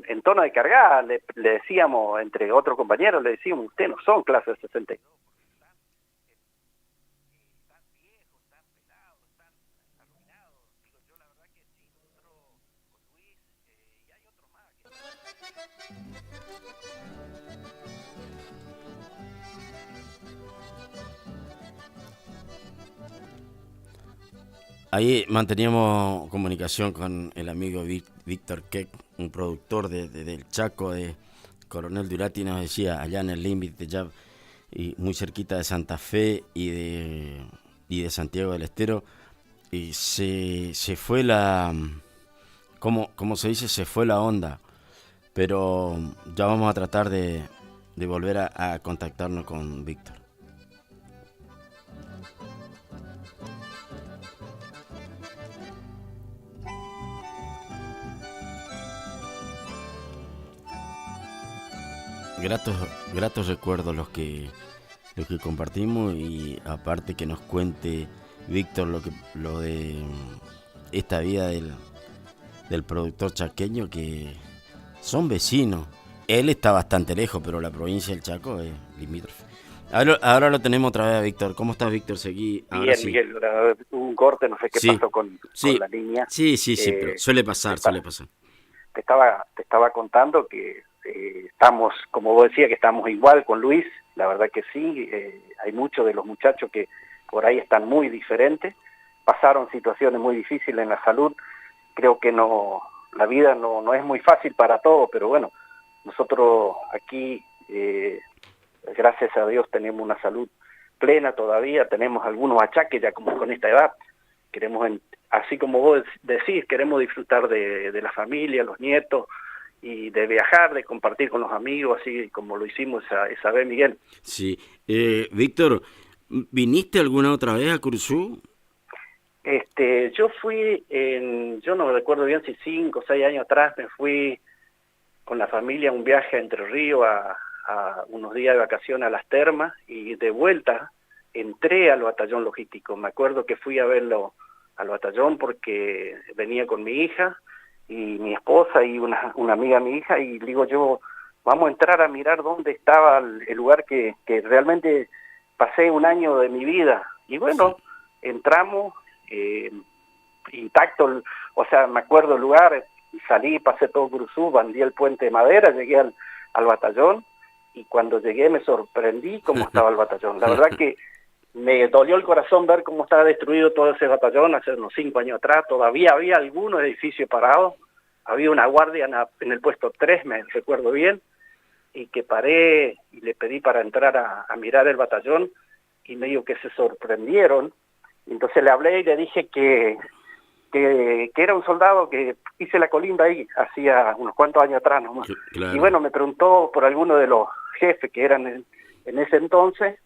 en tono de cargada le decíamos, entre otros compañeros, le decíamos, ustedes no son clase de 62. Ahí manteníamos comunicación con el amigo Víctor Keck, un productor del Chaco, de Coronel Durati, nos decía, allá en el límite ya, y muy cerquita de Santa Fe y de Santiago del Estero, y se fue como se dice, se fue la onda, pero ya vamos a tratar de volver a contactarnos con Víctor. Gratos recuerdos los que compartimos, y aparte que nos cuente Víctor lo de esta vida del productor chaqueño, que son vecinos. Él está bastante lejos, pero la provincia del Chaco es limítrofe. Ahora lo tenemos otra vez a Víctor. ¿Cómo estás, Víctor? Seguí. Bien, sí. Miguel, hubo un corte, no sé qué pasó con la línea. Sí, pero suele pasar. Te estaba contando que estamos, como vos decías, que estamos igual con Luis, la verdad que sí, hay muchos de los muchachos que por ahí están muy diferentes, pasaron situaciones muy difíciles en la salud, creo que la vida no es muy fácil para todos, pero bueno, nosotros aquí, gracias a Dios, tenemos una salud plena todavía, tenemos algunos achaques ya como con esta edad, queremos, así como vos decís, queremos disfrutar de la familia, los nietos, y de viajar, de compartir con los amigos, así como lo hicimos esa vez, Miguel. Sí. Víctor, ¿viniste alguna otra vez a Curuzú? Yo fui, yo no me recuerdo bien si 5 o 6 años atrás, me fui con la familia a un viaje a Entre Ríos, a unos días de vacaciones a las termas, y de vuelta entré al batallón logístico. Me acuerdo que fui a verlo al batallón porque venía con mi hija, y mi esposa y una amiga de mi hija, y digo yo, vamos a entrar a mirar dónde estaba el lugar que realmente pasé un año de mi vida. Y bueno, entramos, intacto, o sea, me acuerdo el lugar, salí, pasé todo Curuzú, bandí el puente de madera, llegué al batallón, y cuando llegué me sorprendí cómo estaba el batallón. La verdad que me dolió el corazón ver cómo estaba destruido todo ese batallón hace unos 5 años atrás. Todavía había algunos edificios parados, había una guardia en el puesto 3, me recuerdo bien, y que paré y le pedí para entrar a mirar el batallón, y medio que se sorprendieron. Entonces le hablé y le dije que era un soldado que hice la colimba ahí hacía unos cuantos años atrás nomás. Claro. Y bueno, me preguntó por alguno de los jefes que eran en ese entonces,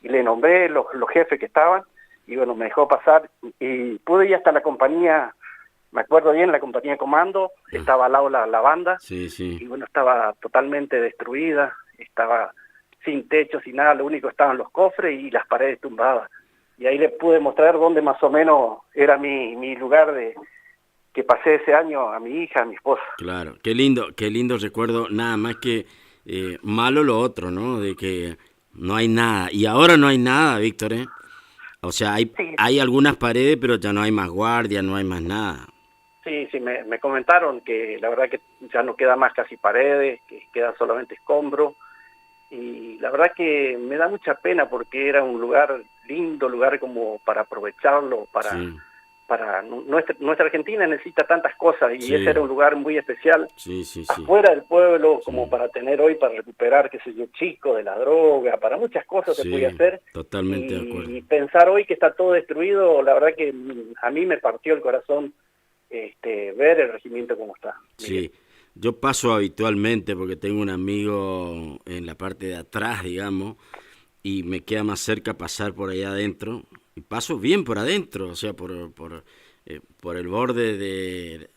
y le nombré los jefes que estaban, y bueno, me dejó pasar, y pude ir hasta la compañía, me acuerdo bien, la compañía de comando, estaba al lado la banda, y bueno, estaba totalmente destruida, estaba sin techo, sin nada, lo único estaban los cofres y las paredes tumbadas, y ahí le pude mostrar dónde más o menos era mi lugar pasé ese año a mi hija, a mi esposa. Claro, qué lindo recuerdo, nada más que malo lo otro, ¿no? De que no hay nada, y ahora no hay nada, Víctor, ¿eh? O sea, hay algunas paredes, pero ya no hay más guardia, no hay más nada. Sí, me comentaron que la verdad que ya no queda más casi paredes, que queda solamente escombro, y la verdad que me da mucha pena porque era un lugar lindo, lugar como para aprovecharlo, para nuestra Argentina necesita tantas cosas y ese era un lugar muy especial afuera del pueblo, como para tener hoy, para recuperar, qué sé yo, chico de la droga, para muchas cosas se puede hacer. Totalmente de acuerdo. Y pensar hoy que está todo destruido, la verdad que a mí me partió el corazón ver el regimiento como está. Sí, yo paso habitualmente porque tengo un amigo en la parte de atrás, digamos, y me queda más cerca pasar por allá adentro. Y paso bien por adentro, o sea, por el borde de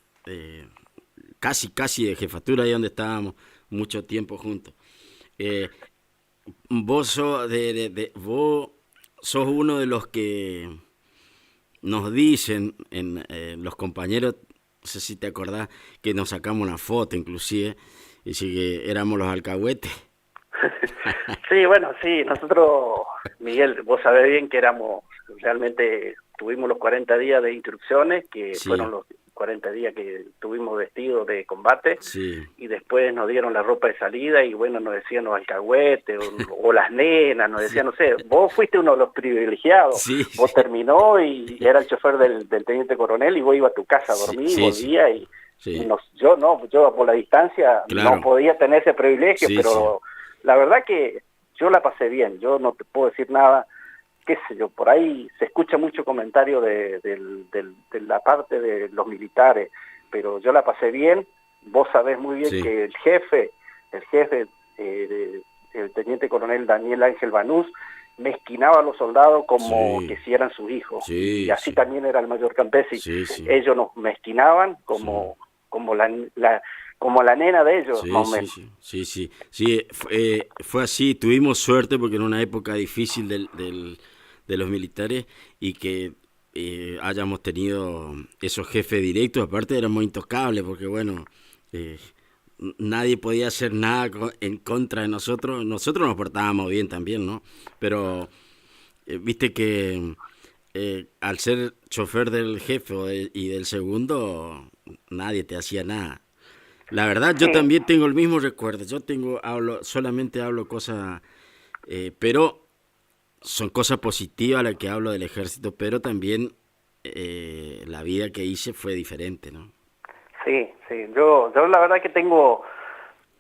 casi de jefatura, ahí donde estábamos mucho tiempo juntos. Vos sos uno de los que nos dicen, los compañeros, no sé si te acordás, que nos sacamos una foto inclusive, y sí que éramos los alcahuetes. Sí, bueno, sí, nosotros, Miguel, vos sabés bien que realmente tuvimos los 40 días de instrucciones, que fueron los 40 días que tuvimos vestidos de combate, y después nos dieron la ropa de salida, y bueno, nos decían los alcahuetes, o las nenas, nos decían, no sé, vos fuiste uno de los privilegiados, vos terminó y era el chofer del teniente coronel, y vos ibas a tu casa a dormir, volvías, yo por la distancia no podía tener ese privilegio, pero la verdad que yo la pasé bien, yo no te puedo decir nada, qué sé yo, por ahí se escucha mucho comentario de la parte de los militares, pero yo la pasé bien, vos sabés muy bien que el jefe, el teniente coronel Daniel Ángel Banús, mezquinaba a los soldados como que si eran sus hijos, y así también era el mayor Campesi, ellos nos mezquinaban como la nena de ellos, más o menos. Sí, fue así, tuvimos suerte porque en una época difícil de los militares y que hayamos tenido esos jefes directos, aparte éramos intocables porque bueno, nadie podía hacer nada en contra de nosotros nos portábamos bien también, ¿no? Pero viste que al ser chofer del jefe y del segundo, nadie te hacía nada. La verdad, yo también tengo el mismo recuerdo. Solamente hablo cosas, pero son cosas positivas las que hablo del ejército, pero también la vida que hice fue diferente, ¿no? Sí. Yo la verdad que tengo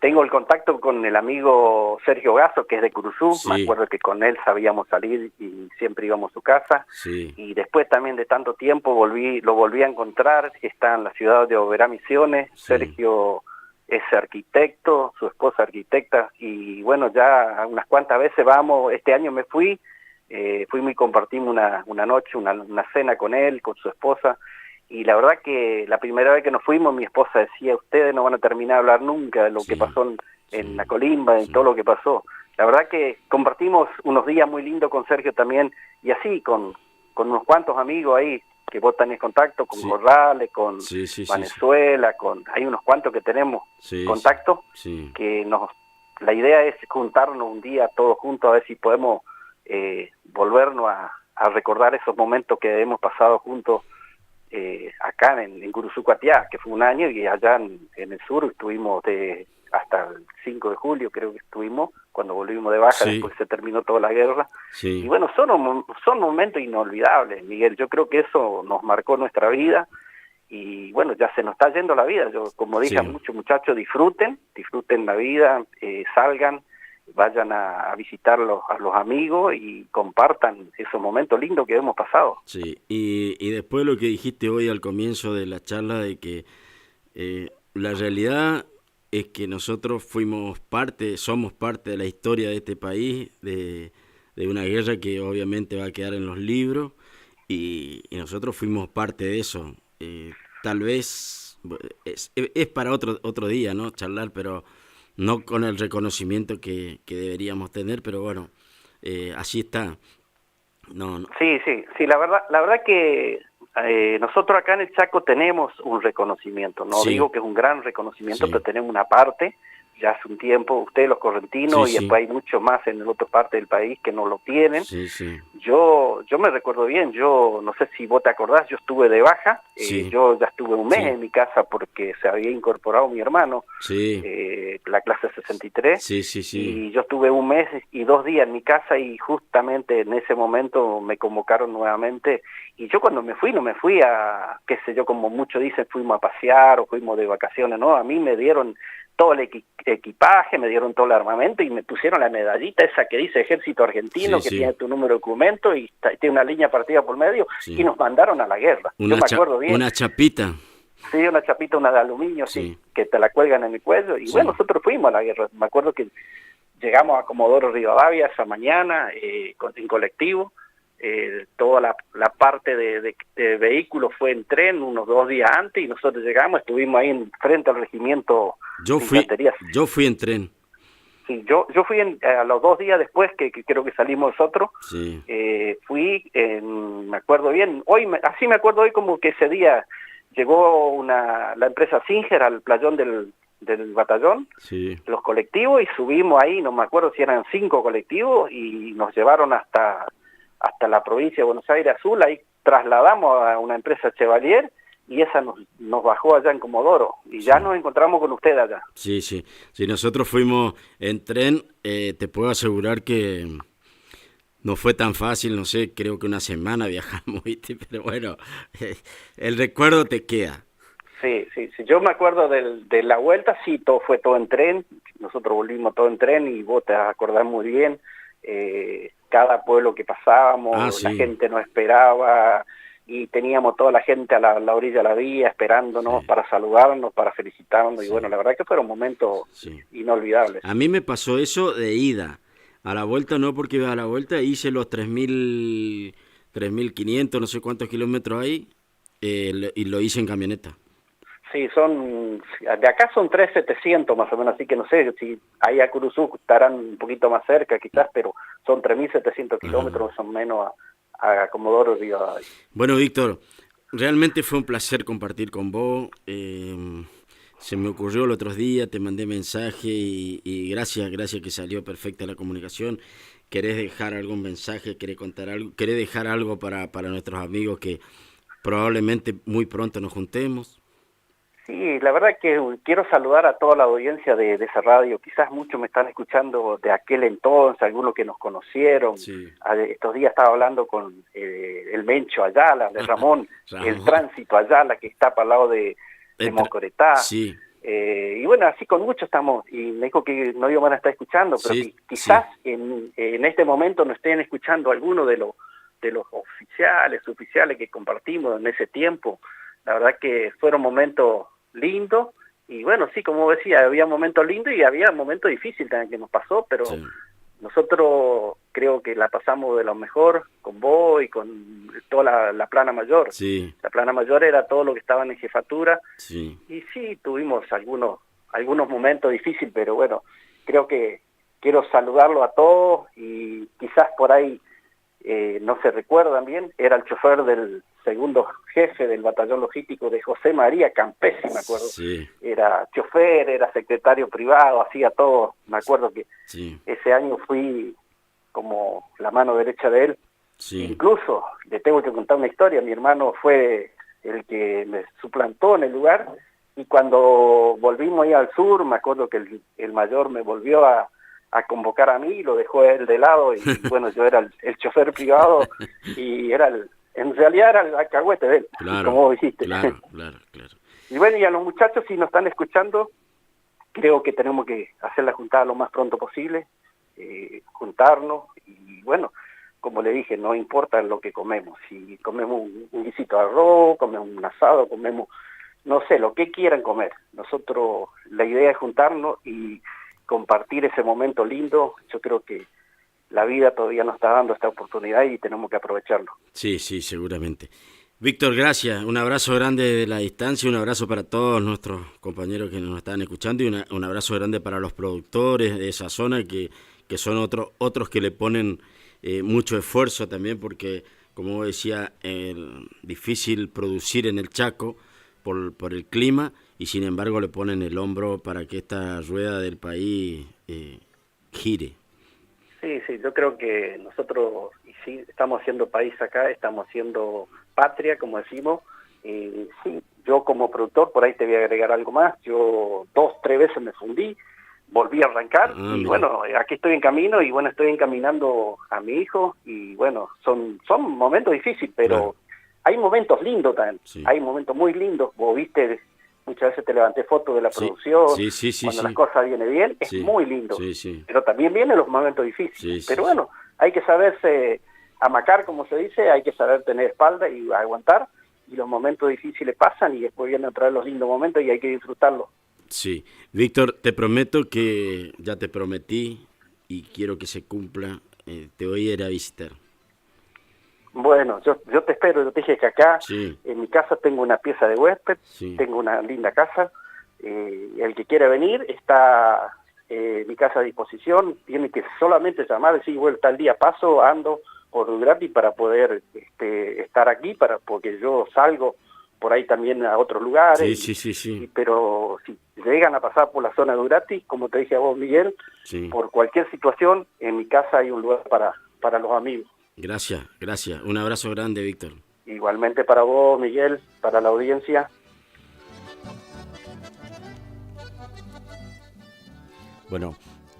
el contacto con el amigo Sergio Gasso, que es de Curuzú. Me acuerdo que con él sabíamos salir y siempre íbamos a su casa. Y después también de tanto tiempo lo volví a encontrar, que está en la ciudad de Oberá Misiones. Sergio es arquitecto, su esposa arquitecta, y bueno, ya unas cuantas veces vamos. Este año me fuimos y compartimos una noche, una cena con él, con su esposa. Y la verdad que la primera vez que nos fuimos, mi esposa decía, ustedes no van a terminar de hablar nunca de lo que pasó en la colimba, en todo lo que pasó. La verdad que compartimos unos días muy lindos con Sergio también, y así con unos cuantos amigos ahí, que vos tenés contacto, con Corrales, con Venezuela, hay unos cuantos que tenemos contacto, que la idea es juntarnos un día todos juntos, a ver si podemos volvernos a recordar esos momentos que hemos pasado juntos, acá en Curuzú-Cuatiá, que fue un año, y allá en el sur estuvimos hasta el 5 de julio, creo que estuvimos, cuando volvimos de baja, después se terminó toda la guerra. Y bueno, son momentos inolvidables, Miguel. Yo creo que eso nos marcó nuestra vida, y bueno, ya se nos está yendo la vida. Yo, como dije a muchos muchachos, disfruten la vida, salgan, vayan a visitar a los amigos y compartan esos momentos lindos que hemos pasado. Sí, y después lo que dijiste hoy al comienzo de la charla, de que la realidad es que nosotros somos parte de la historia de este país, de una guerra que obviamente va a quedar en los libros, y nosotros fuimos parte de eso. Tal vez es para otro día, ¿no? Charlar, pero no con el reconocimiento que deberíamos tener, pero bueno, así está. No. Sí, la verdad que nosotros acá en el Chaco tenemos un reconocimiento, no digo que es un gran reconocimiento, pero tenemos una parte, ya hace un tiempo, ustedes los correntinos y después hay mucho más en la otra parte del país que no lo tienen. Yo me recuerdo bien, yo no sé si vos te acordás, yo estuve de baja, yo ya estuve un mes en mi casa porque se había incorporado mi hermano, la clase 63, y yo estuve un mes y 2 días en mi casa y justamente en ese momento me convocaron nuevamente, y yo cuando me fui, no me fui a, qué sé yo, como muchos dicen, fuimos a pasear o fuimos de vacaciones, no, a mí me dieron todo el equipaje, me dieron todo el armamento y me pusieron la medallita esa que dice Ejército Argentino, que tiene tu número de documento y tiene una línea partida por medio, y nos mandaron a la guerra. Yo me acuerdo bien. Una chapita. Sí, una chapita, una de aluminio, que te la cuelgan en el cuello. Y bueno, nosotros fuimos a la guerra. Me acuerdo que llegamos a Comodoro Rivadavia esa mañana en colectivo. Toda la parte de vehículos fue en tren unos 2 días antes y nosotros llegamos, estuvimos ahí frente al regimiento de infantería. Yo fui en tren. Sí, yo fui a los 2 días después que creo que salimos nosotros. Fui, me acuerdo bien, así me acuerdo hoy como que ese día llegó la empresa Singer al playón del batallón, los colectivos, y subimos ahí, no me acuerdo si eran 5 colectivos, y nos llevaron hasta la provincia de Buenos Aires Azul. Ahí trasladamos a una empresa Chevalier y esa nos bajó allá en Comodoro y ya nos encontramos con usted allá. Sí, nosotros fuimos en tren, te puedo asegurar que no fue tan fácil, no sé, creo que una semana viajamos, ¿viste? Pero bueno, el recuerdo te queda. Sí, yo me acuerdo de la vuelta, fue todo en tren, nosotros volvimos todo en tren y vos te acordás muy bien. Cada pueblo que pasábamos, la gente nos esperaba y teníamos toda la gente a la orilla de la vía esperándonos para saludarnos, para felicitarnos, y bueno, la verdad que fueron momentos inolvidables. A mí me pasó eso de ida, a la vuelta no, porque iba a la vuelta hice los 3.500, no sé cuántos kilómetros hay, y lo hice en camioneta. Sí, de acá son 3.700 más o menos, así que no sé si ahí a Curuzú estarán un poquito más cerca quizás, pero son 3.700 kilómetros, son menos a Comodoro Rivadavia. Bueno, Víctor, realmente fue un placer compartir con vos. Se me ocurrió el otro día, te mandé mensaje y gracias que salió perfecta la comunicación. ¿Querés dejar algún mensaje? ¿Querés contar algo? ¿Querés dejar algo para nuestros amigos que probablemente muy pronto nos juntemos? Sí, la verdad que quiero saludar a toda la audiencia de esa radio. Quizás muchos me están escuchando de aquel entonces, algunos que nos conocieron. Estos días estaba hablando con el Mencho Ayala, de Ramón, el Tránsito Ayala, que está para el lado de Mocoretá. Y bueno, así con muchos estamos, y me dijo que no iban a estar escuchando, pero quizás en este momento no estén escuchando algunos de los oficiales que compartimos en ese tiempo. La verdad que fueron momentos lindos, y bueno, sí, como decía, había momentos lindos y había momentos difíciles también que nos pasó, pero nosotros creo que la pasamos de lo mejor con vos y con toda la plana mayor. La plana mayor era todo lo que estaba en jefatura, y sí, tuvimos algunos momentos difíciles, pero bueno, creo que quiero saludarlo a todos, y quizás por ahí no se recuerdan bien, era el chofer del segundo jefe del batallón logístico de José María Campesi, me acuerdo. Era chofer, era secretario privado, hacía todo. Me acuerdo que ese año fui como la mano derecha de él. Incluso, le tengo que contar una historia, mi hermano fue el que me suplantó en el lugar, y cuando volvimos ahí al sur, me acuerdo que el mayor me volvió a convocar a mí, lo dejó él de lado, y bueno, yo era el chofer privado, y en realidad era el alcahuete de él, como vos dijiste. Claro. Y bueno, y a los muchachos, si nos están escuchando, creo que tenemos que hacer la juntada lo más pronto posible, juntarnos, y bueno, como le dije, no importa lo que comemos, si comemos un guisito de arroz, comemos un asado, comemos, no sé, lo que quieran comer. Nosotros, la idea es juntarnos y compartir ese momento lindo. Yo creo que la vida todavía nos está dando esta oportunidad y tenemos que aprovecharlo. Sí, seguramente. Víctor, gracias. Un abrazo grande de la distancia, un abrazo para todos nuestros compañeros que nos están escuchando, y un abrazo grande para los productores de esa zona que son otros que le ponen mucho esfuerzo también, porque como decía, difícil producir en el Chaco por el clima, y sin embargo le ponen el hombro para que esta rueda del país gire. Sí, yo creo que nosotros, y sí, estamos haciendo país acá, estamos haciendo patria, como decimos. Sí, yo como productor, por ahí te voy a agregar algo más, yo 2, 3 veces me fundí, volví a arrancar, y mira. bueno, aquí estoy en camino, y bueno, estoy encaminando a mi hijo, y bueno, son momentos difíciles, pero Claro. hay momentos lindos también, Sí. hay momentos muy lindos. Vos viste, muchas veces te levanté fotos de la Sí. producción, Sí, cuando sí. las cosas vienen bien, es Sí. muy lindo, Sí. pero también vienen los momentos difíciles, Sí, pero sí, bueno, hay que saberse amacar, como se dice, hay que saber tener espalda y aguantar, y los momentos difíciles pasan, y después vienen a traer los lindos momentos, y hay que disfrutarlos. Sí. Víctor, te prometo que ya te prometí y quiero que se cumpla, te voy a ir a visitar. Bueno, yo te espero. Yo te dije que acá, Sí. en mi casa, tengo una pieza de huésped, Sí. tengo una linda casa. El que quiera venir, está mi casa a disposición. Tiene que solamente llamar, decir, bueno, tal día paso, ando por gratis para poder estar aquí, porque yo salgo por ahí también a otros lugares. Sí. Pero si llegan a pasar por la zona de Urati, como te dije a vos, Miguel, Sí. por cualquier situación, en mi casa hay un lugar para los amigos. Gracias. Un abrazo grande, Víctor. Igualmente para vos, Miguel, para la audiencia. Bueno,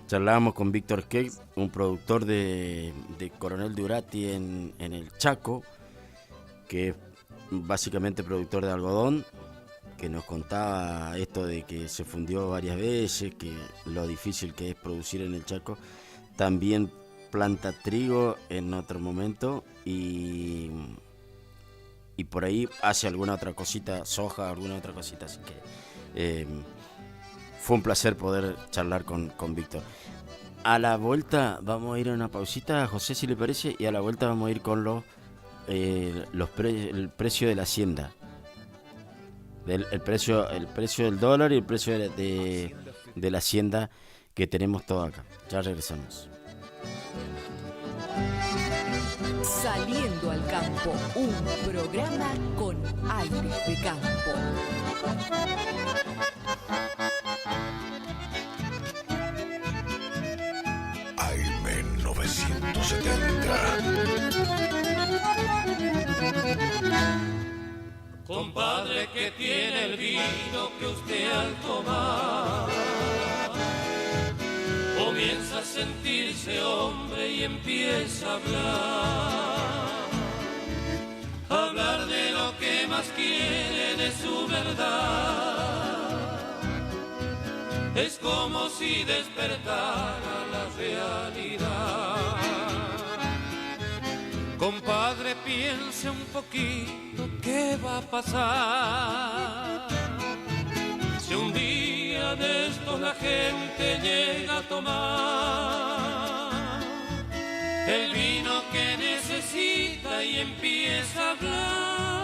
charlábamos con Víctor Keck, un productor de Coronel de Urati en el Chaco, que es básicamente productor de algodón, que nos contaba esto de que se fundió varias veces, que lo difícil que es producir en el Chaco. También planta trigo en otro momento y por ahí hace alguna otra cosita, soja, alguna otra cosita, así que fue un placer poder charlar con Víctor. A la vuelta vamos a ir a una pausita, José, si le parece, y a la vuelta vamos a ir con el precio de la hacienda, el precio del dólar y el precio de la hacienda que tenemos todo acá. Ya regresamos. Saliendo al campo, un programa con aires de campo. AM 970. Compadre, que tiene el vino que usted al tomar comienza a sentirse hombre y empieza a hablar de lo que más quiere, de su verdad. Es como si despertara la realidad. Compadre, piense un poquito qué va a pasar si un día de estos la gente llega a tomar el vino que necesita y empieza a hablar.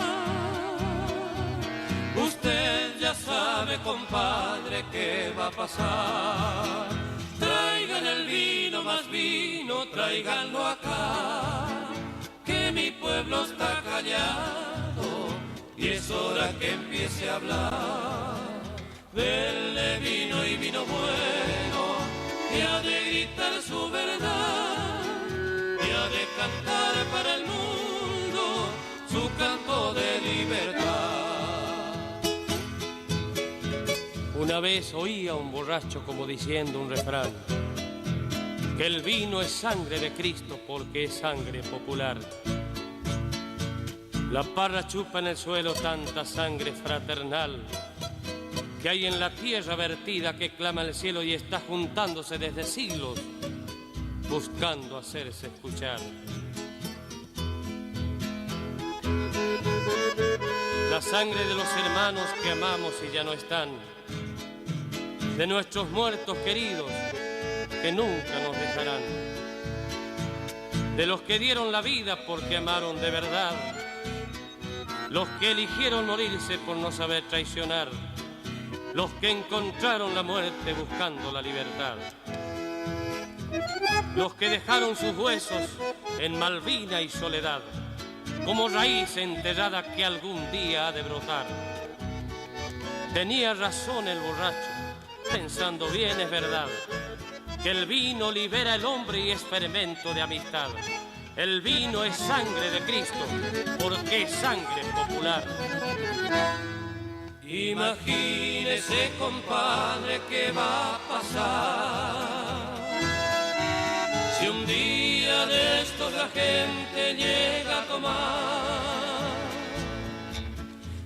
Usted ya sabe, compadre, qué va a pasar. Traigan el vino, más vino, tráiganlo acá, que mi pueblo está callado y es hora que empiece a hablar. Denle vino y vino bueno, y ha de gritar su verdad, y ha de cantar para el mundo su canto de libertad. Una vez oí a un borracho como diciendo un refrán, que el vino es sangre de Cristo porque es sangre popular. La parra chupa en el suelo tanta sangre fraternal que hay en la tierra vertida que clama el cielo y está juntándose desde siglos buscando hacerse escuchar. La sangre de los hermanos que amamos y ya no están, de nuestros muertos queridos que nunca nos dejarán, de los que dieron la vida porque amaron de verdad, los que eligieron morirse por no saber traicionar, los que encontraron la muerte buscando la libertad, los que dejaron sus huesos en Malvina y Soledad, como raíz enterrada que algún día ha de brotar. Tenía razón el borracho, pensando bien es verdad, que el vino libera el hombre y es fermento de amistad. El vino es sangre de Cristo, porque es sangre popular. Imagínese, compadre, qué va a pasar si un día de estos la gente llega a tomar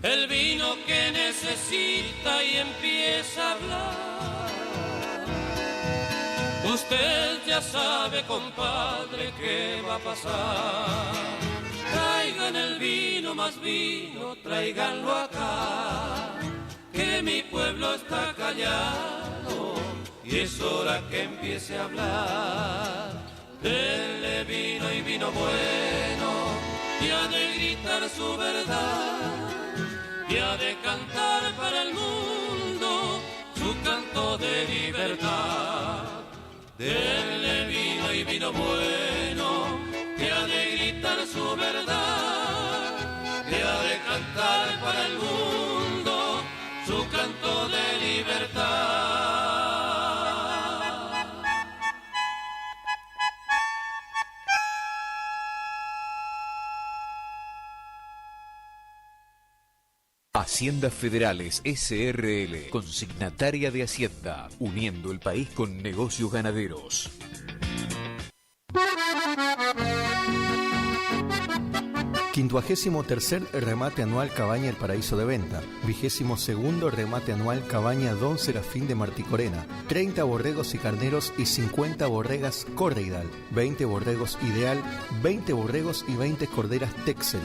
el vino que necesita y empieza a hablar. Usted ya sabe, compadre, qué va a pasar. Traigan el vino, más vino, tráiganlo acá, que mi pueblo está callado y es hora que empiece a hablar. Denle vino y vino bueno, y ha de gritar su verdad, y ha de cantar para el mundo su canto de libertad. Denle vino y vino bueno, que ha de gritar su verdad, que ha de cantar para el mundo su canto de libertad. Haciendas Federales SRL, consignataria de Hacienda, uniendo el país con negocios ganaderos. Quincuagésimo tercer remate anual Cabaña El Paraíso de Venta. 22º remate anual Cabaña Don Serafín de Marticorena. 30 borregos y carneros y 50 borregas Correidal. 20 borregos Ideal, 20 borregos y 20 corderas Texel.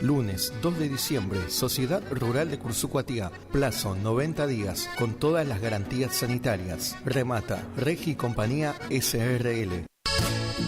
Lunes 2 de diciembre, Sociedad Rural de Cursucuatía. Plazo 90 días, con todas las garantías sanitarias. Remata Regi y Compañía SRL.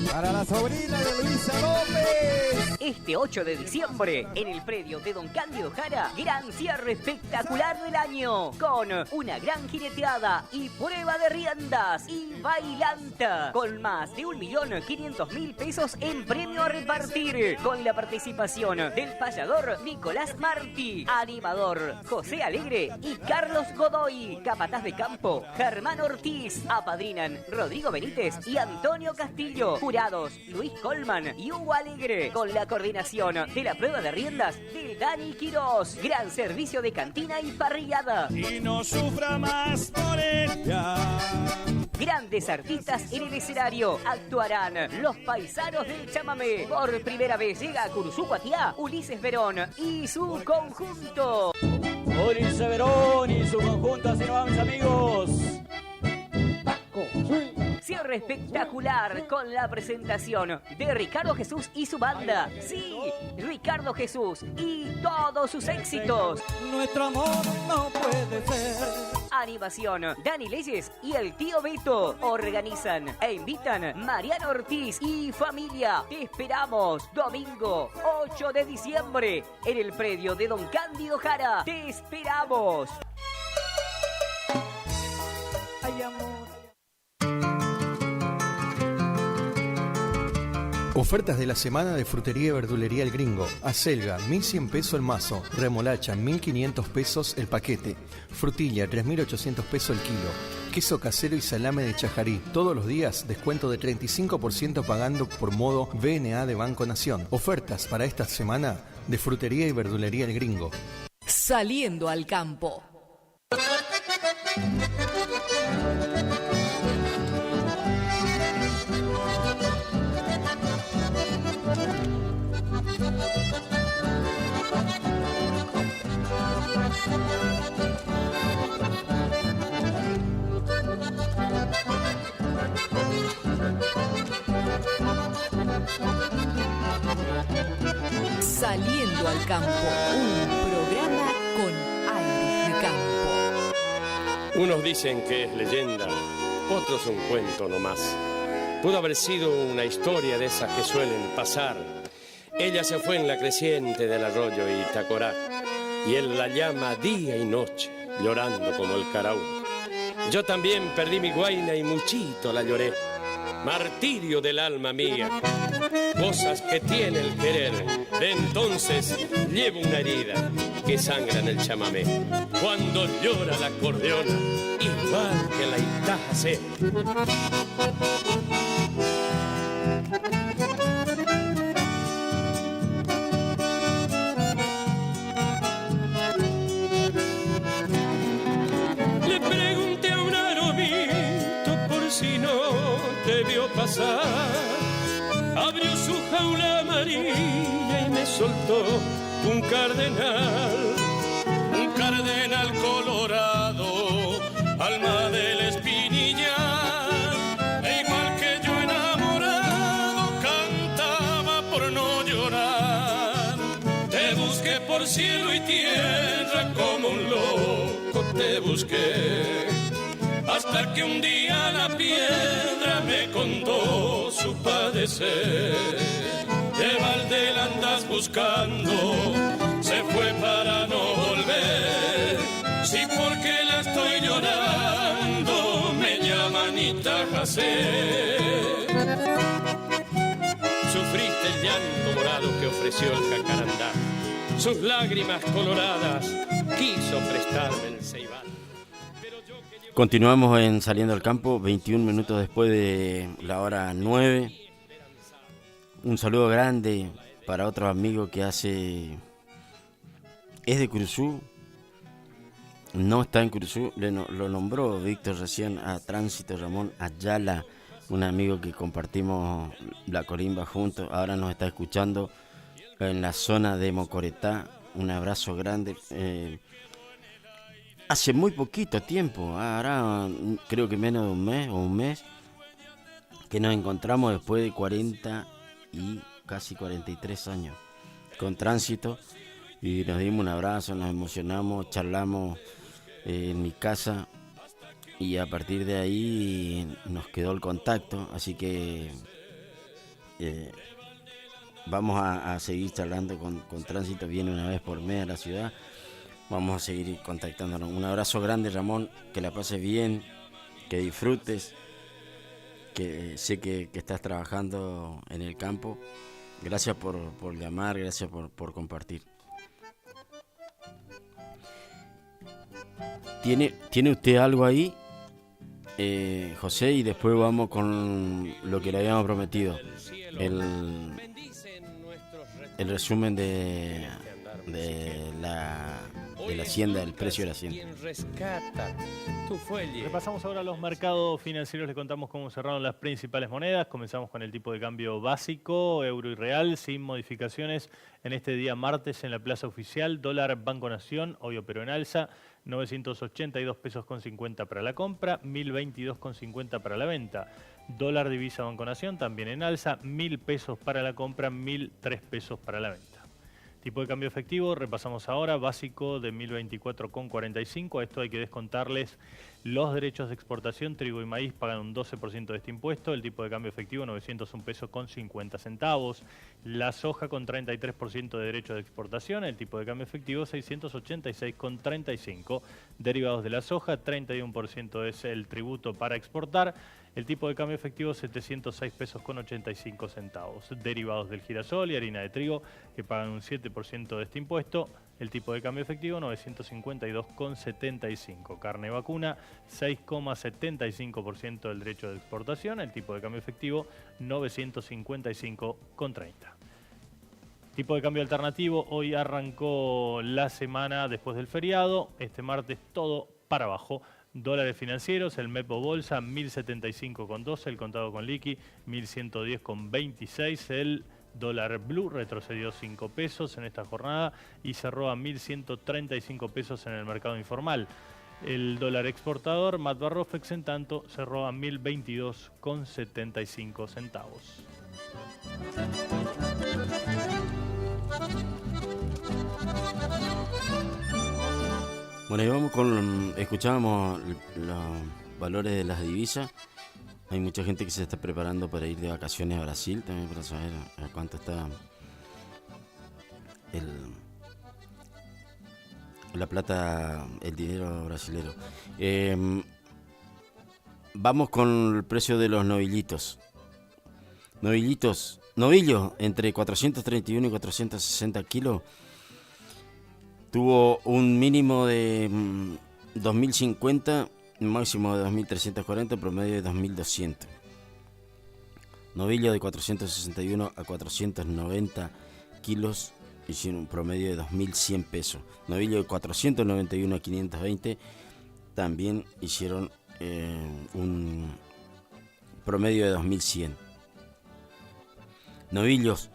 Para la sobrina de Luisa López. Este 8 de diciembre, en el predio de Don Cándido Jara, gran cierre espectacular del año, con una gran jineteada y prueba de riendas y bailanta, con más de 1.500.000 pesos en premio a repartir, con la participación del payador Nicolás Martí, animador José Alegre y Carlos Godoy, capataz de campo Germán Ortiz, apadrinan Rodrigo Benítez y Antonio Castillo, jurados Luis Colman y Hugo Alegre, con la coordinación de la prueba de riendas de Dani Quirós, gran servicio de cantina y parrillada. Y no sufra más por ella. Grandes artistas en el escenario. Actuarán los paisanos del chamamé. Por primera vez llega a Cursucuatía Ulises Verón y su conjunto. Ulises Verón y su conjunto, así nos vamos, amigos. Cierre espectacular con la presentación de Ricardo Jesús y su banda. Sí, Ricardo Jesús y todos sus éxitos. Nuestro amor no puede ser. Animación, Dani Leyes y el tío Beto. Organizan e invitan Mariano Ortiz y familia. Te esperamos domingo 8 de diciembre en el predio de Don Cándido Jara. Te esperamos. Ay, amor. Ofertas de la semana de Frutería y Verdulería El Gringo. Acelga, 1.100 pesos el mazo. Remolacha, 1.500 pesos el paquete. Frutilla, 3.800 pesos el kilo. Queso casero y salame de Chajarí. Todos los días, descuento de 35% pagando por modo BNA de Banco Nación. Ofertas para esta semana de Frutería y Verdulería El Gringo. Saliendo al campo. Saliendo al campo, un programa con aires de campo. Unos dicen que es leyenda, otros un cuento nomás. Pudo haber sido una historia de esas que suelen pasar. Ella se fue en la creciente del arroyo Itacorá, y él la llama día y noche, llorando como el caraú. Yo también perdí mi guaina y muchito la lloré. Martirio del alma mía, cosas que tiene el querer dentro entonces llevo una herida que sangra en el chamamé. Cuando llora la acordeona, igual que la Intaja C. Le pregunté a un aromito por si no te vio pasar. Abrió su jaula amarilla y me soltó un cardenal colorado, alma del espinillar. E igual que yo enamorado, cantaba por no llorar. Te busqué por cielo y tierra, como un loco te busqué. Hasta que un día la piedra me contó su padecer. De balde la andas buscando, se fue para no volver. Sí, porque la estoy llorando, me llaman Intaja C. Sufriste el llanto morado que ofreció el jacarandá. Sus lágrimas coloradas quiso prestarme el ceibal. Continuamos en Saliendo al Campo, 21 minutos después de la hora 9. Un saludo grande para otro amigo que es de Curuzú. No está en Curuzú, lo nombró Víctor recién a Tránsito Ramón Ayala, un amigo que compartimos la corimba juntos. Ahora nos está escuchando en la zona de Mocoretá. Un abrazo grande. Hace muy poquito tiempo, ahora creo que menos de un mes, que nos encontramos después de 40 y casi 43 años con Tránsito, y nos dimos un abrazo, nos emocionamos, charlamos en mi casa, y a partir de ahí nos quedó el contacto, así que vamos a seguir charlando con Tránsito. Viene una vez por mes a la ciudad. Vamos a seguir contactándonos. Un abrazo grande, Ramón, que la pases bien, que disfrutes, que sé que estás trabajando en el campo. Gracias por llamar, gracias por compartir. ¿Tiene usted algo ahí, José? Y después vamos con lo que le habíamos prometido, el resumen de la hacienda, el precio de la hacienda. Repasamos ahora los mercados financieros, les contamos cómo cerraron las principales monedas. Comenzamos con el tipo de cambio básico, euro y real, sin modificaciones en este día martes en la plaza oficial. Dólar Banco Nación, hoy operó en alza, 982 pesos con 50 para la compra, 1022 con 50 para la venta. Dólar Divisa Banco Nación también en alza, 1000 pesos para la compra, 1003 pesos para la venta. Tipo de cambio efectivo, repasamos ahora, básico de 1024,45. A esto hay que descontarles los derechos de exportación. Trigo y maíz pagan un 12% de este impuesto. El tipo de cambio efectivo, 901 pesos con 50 centavos. La soja con 33% de derechos de exportación. El tipo de cambio efectivo, 686,35. Derivados de la soja, 31% es el tributo para exportar. El tipo de cambio efectivo, 706 pesos con 85 centavos. Derivados del girasol y harina de trigo, que pagan un 7% de este impuesto. El tipo de cambio efectivo, 952,75. Carne vacuna, 6,75% del derecho de exportación. El tipo de cambio efectivo, 955,30. Tipo de cambio alternativo, hoy arrancó la semana después del feriado. Este martes todo para abajo. Dólares financieros, el MEPO Bolsa 1075,12, el contado con liqui 1110,26, el dólar blue retrocedió 5 pesos en esta jornada y cerró a 1135 pesos en el mercado informal. El dólar exportador Matba Rofex en tanto cerró a 1022,75 centavos. Bueno, y vamos escuchábamos los valores de las divisas. Hay mucha gente que se está preparando para ir de vacaciones a Brasil, también para saber a cuánto está la plata, el dinero brasilero. Vamos con el precio de los novillitos. Novillitos Novillo, entre 431 y 460 kilos, tuvo un mínimo de 2.050, un máximo de 2.340, promedio de 2.200. Novillo de 461 a 490 kilos hicieron un promedio de 2.100 pesos. Novillo de 491 a 520 también hicieron un promedio de 2.100. Novillos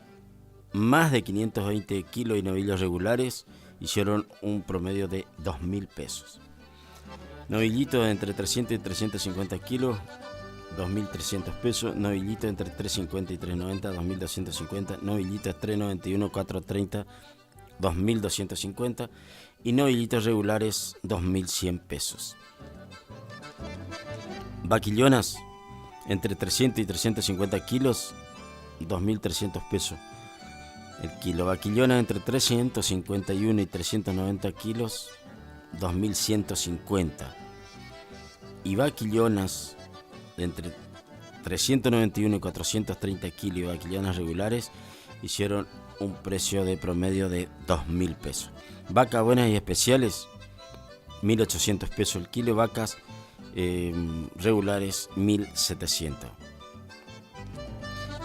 más de 520 kilos y novillos regulares hicieron un promedio de 2.000 pesos. Novillitos de entre 300 y 350 kilos, 2.300 pesos. Novillitos entre 350 y 390, 2.250. Novillitos 391, 430, 2.250. Y novillitos regulares, 2.100 pesos. Vaquillonas entre 300 y 350 kilos, 2.300 pesos el kilo. Vaquillonas entre 351 y 390 kilos, 2.150. Y vaquillonas de entre 391 y 430 kilos y vaquillonas regulares hicieron un precio de promedio de 2.000 pesos. Vacas buenas y especiales, 1.800 pesos el kilo. Vacas regulares, 1.700.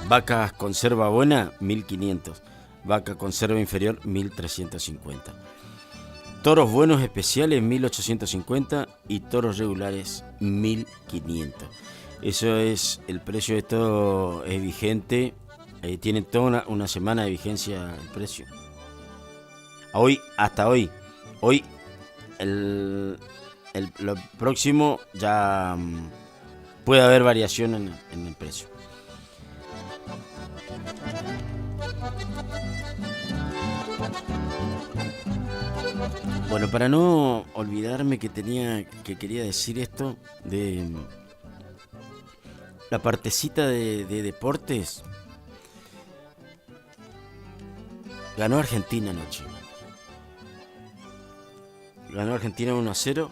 Vacas conserva buena, 1.500. Vaca conserva inferior, 1.350. Toros buenos especiales, 1.850. Y toros regulares, 1.500. Eso es el precio. Esto es vigente. Tiene toda una semana de vigencia el precio. Hoy, hasta hoy. Hoy, lo próximo ya puede haber variación en el precio. Bueno, para no olvidarme que quería decir esto de la partecita de deportes. Ganó Argentina anoche. Ganó Argentina 1-0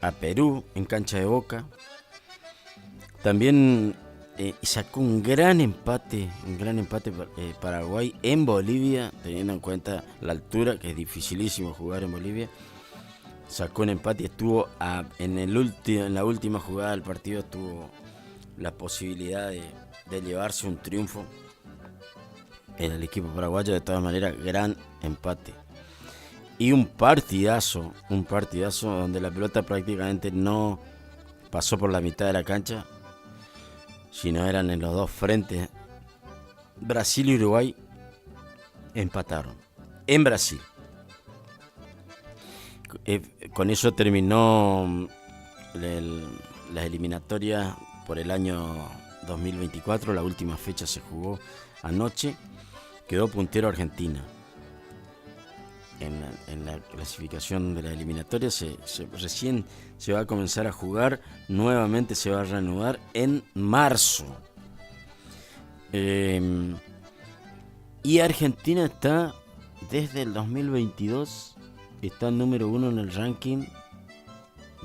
a Perú en cancha de Boca. También sacó un gran empate Paraguay en Bolivia, teniendo en cuenta la altura, que es dificilísimo jugar en Bolivia. Sacó un empate y estuvo en la última jugada del partido, tuvo la posibilidad de llevarse un triunfo en el equipo paraguayo. De todas maneras, gran empate. Y un partidazo donde la pelota prácticamente no pasó por la mitad de la cancha, sino eran en los dos frentes. Brasil y Uruguay empataron en Brasil. Con eso terminó las eliminatorias por el año 2024. La última fecha se jugó anoche. Quedó puntero Argentina en la clasificación de la eliminatoria. Recién se va a comenzar a jugar, nuevamente se va a reanudar en marzo. Y Argentina está, desde el 2022, está número 1 en el ranking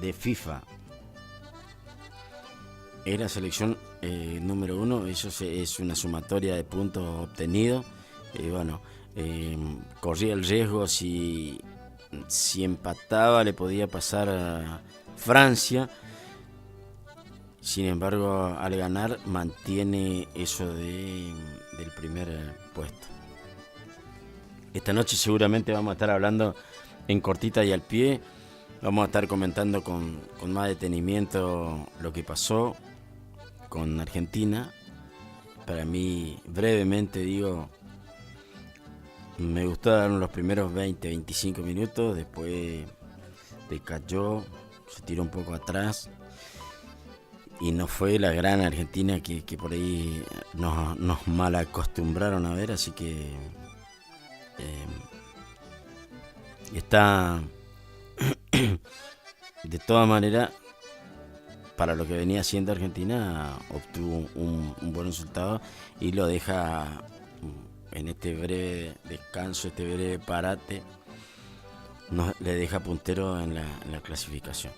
de FIFA. Es la selección número 1, eso es una sumatoria de puntos obtenidos. Corría el riesgo, si empataba le podía pasar a Francia. Sin embargo, al ganar mantiene eso del primer puesto. Esta noche seguramente vamos a estar hablando en cortita y al pie. Vamos a estar comentando con más detenimiento lo que pasó con Argentina. Para mí, brevemente digo, me gustaron los primeros 20-25 minutos, después decayó, se tiró un poco atrás y no fue la gran Argentina que por ahí nos mal acostumbraron a ver, así que está de todas maneras, para lo que venía haciendo Argentina, obtuvo un buen resultado y lo deja en este breve descanso, este breve parate, le deja puntero en la clasificación.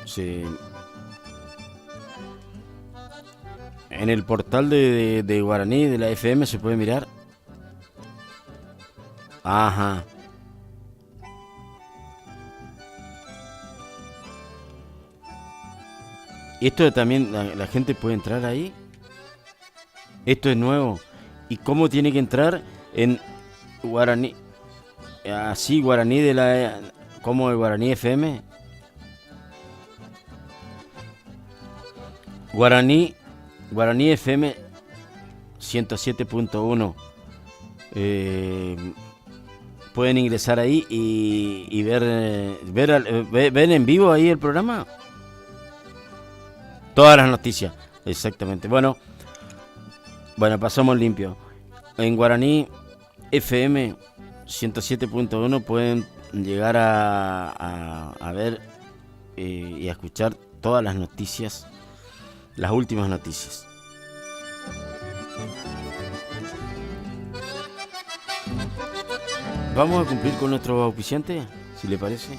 Sí. En el portal de Guaraní, de la FM, se puede mirar. Ajá. Esto también, la gente puede entrar ahí. Esto es nuevo. ¿Y cómo tiene que entrar? En Guaraní. Así, Guaraní de la... ¿Cómo el Guaraní FM? Guaraní FM 107.1. Pueden ingresar ahí y ver en vivo ahí el programa. Todas las noticias, exactamente. Bueno, pasamos limpio. En Guaraní FM 107.1 pueden llegar a ver y a escuchar todas las noticias, las últimas noticias. Vamos a cumplir con nuestro auspiciante, si le parece.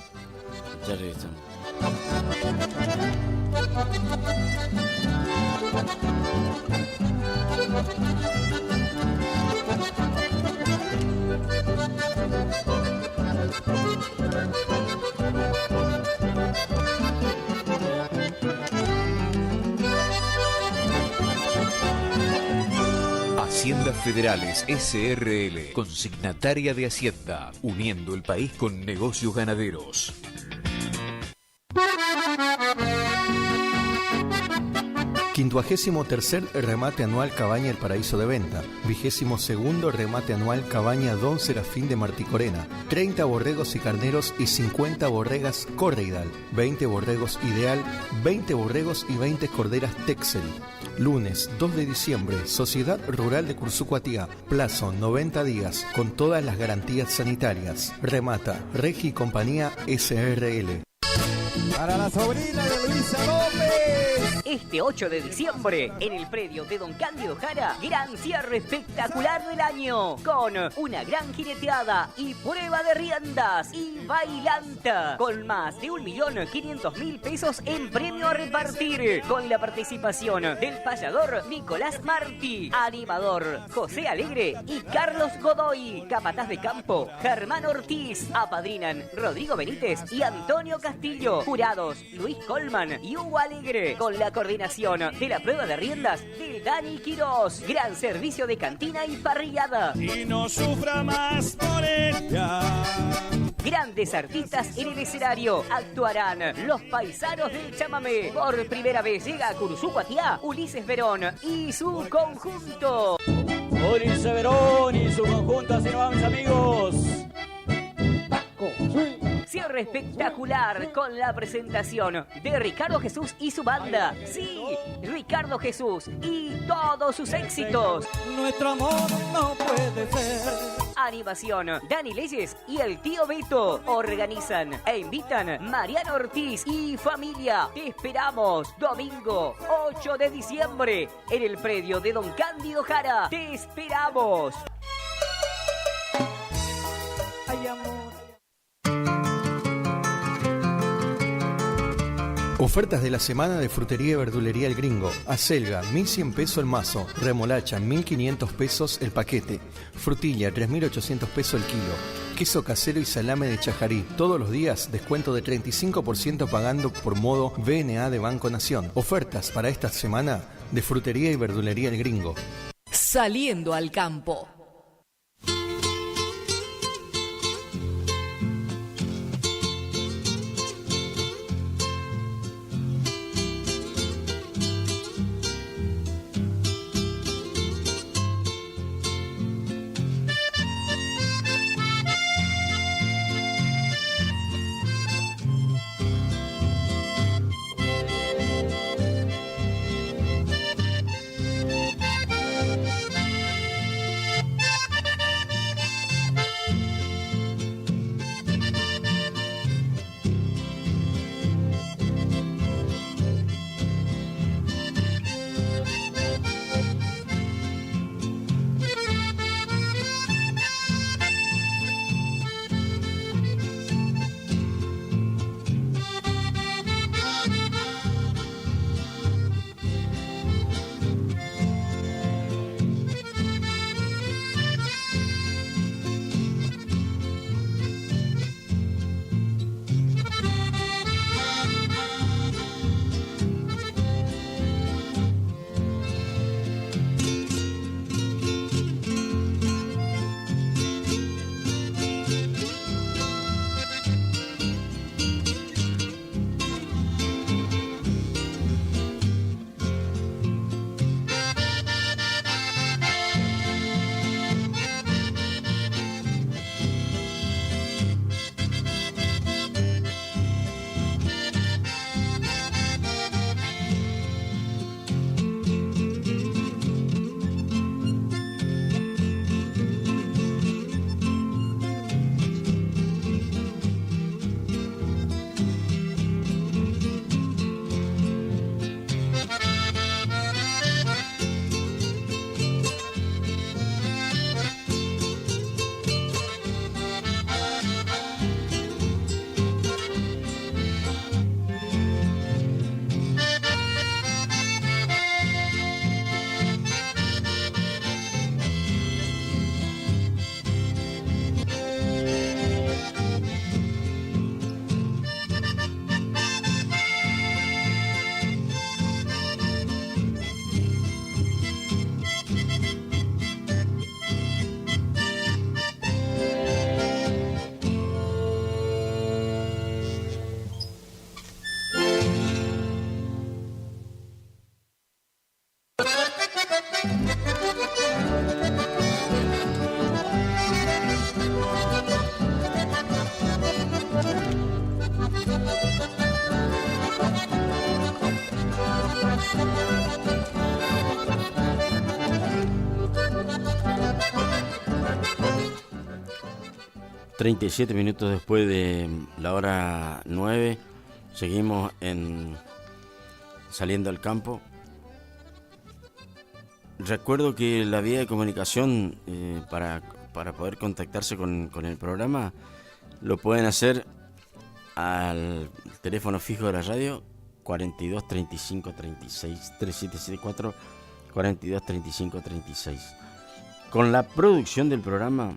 Ya regresamos. Haciendas Federales SRL, consignataria de Hacienda, uniendo el país con negocios ganaderos. Quincuagésimo tercer remate anual Cabaña El Paraíso de Venta. 22º remate anual Cabaña Don Serafín de Marticorena. 30 borregos y carneros y 50 borregas Correidal. 20 borregos Ideal, 20 borregos y 20 corderas Texel. Lunes 2 de diciembre, Sociedad Rural de Cursucuatía. Plazo 90 días, con todas las garantías sanitarias. Remata Regi y Compañía SRL. Para la sobrina de Luisa López. Este 8 de diciembre, en el predio de Don Cándido Jara, gran cierre espectacular del año, con una gran jineteada y prueba de riendas y bailanta, con más de 1.500.000 pesos en premio a repartir, con la participación del payador Nicolás Martí, animador José Alegre y Carlos Godoy, capataz de campo Germán Ortiz, apadrinan Rodrigo Benítez y Antonio Castillo, jurados Luis Colman y Hugo Alegre, con la coordinación de la prueba de riendas del Dani Quirós. Gran servicio de cantina y parrillada. Y no sufra más por ella. Grandes artistas en el escenario. Actuarán los paisanos del chamamé. Por primera vez llega a Cursucuatía Ulises Verón y su conjunto. Ulises Verón y su conjunto, así nos vamos, amigos. Cierre espectacular con la presentación de Ricardo Jesús y su banda. Sí, Ricardo Jesús y todos sus éxitos. Nuestro amor no puede ser. Animación, Dani Leyes y el tío Beto. Organizan e invitan Mariano Ortiz y familia. Te esperamos domingo 8 de diciembre en el predio de Don Cándido Jara. Te esperamos. Ay, amor. Ofertas de la semana de Frutería y Verdulería El Gringo. Acelga, 1.100 pesos el mazo. Remolacha, 1.500 pesos el paquete. Frutilla, 3.800 pesos el kilo. Queso casero y salame de Chajarí. Todos los días, descuento de 35% pagando por modo BNA de Banco Nación. Ofertas para esta semana de Frutería y Verdulería El Gringo. Saliendo al campo. 37 minutos después de la hora 9. Seguimos saliendo al campo. Recuerdo que la vía de comunicación para poder contactarse con el programa lo pueden hacer al teléfono fijo de la radio 42 35 36 3774 42 35 36. Con la producción del programa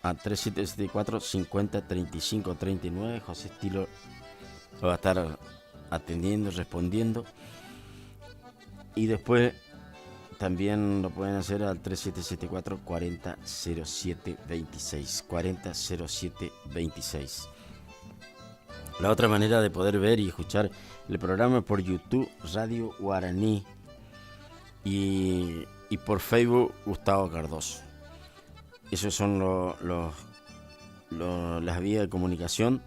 a 3774 50 35 39. José Estilo lo va a estar atendiendo, respondiendo. Y después también lo pueden hacer al 3774 40 07 26 40 07 26. La otra manera de poder ver y escuchar el programa es por YouTube Radio Guaraní y por Facebook Gustavo Cardoso. Esos son las vías de comunicación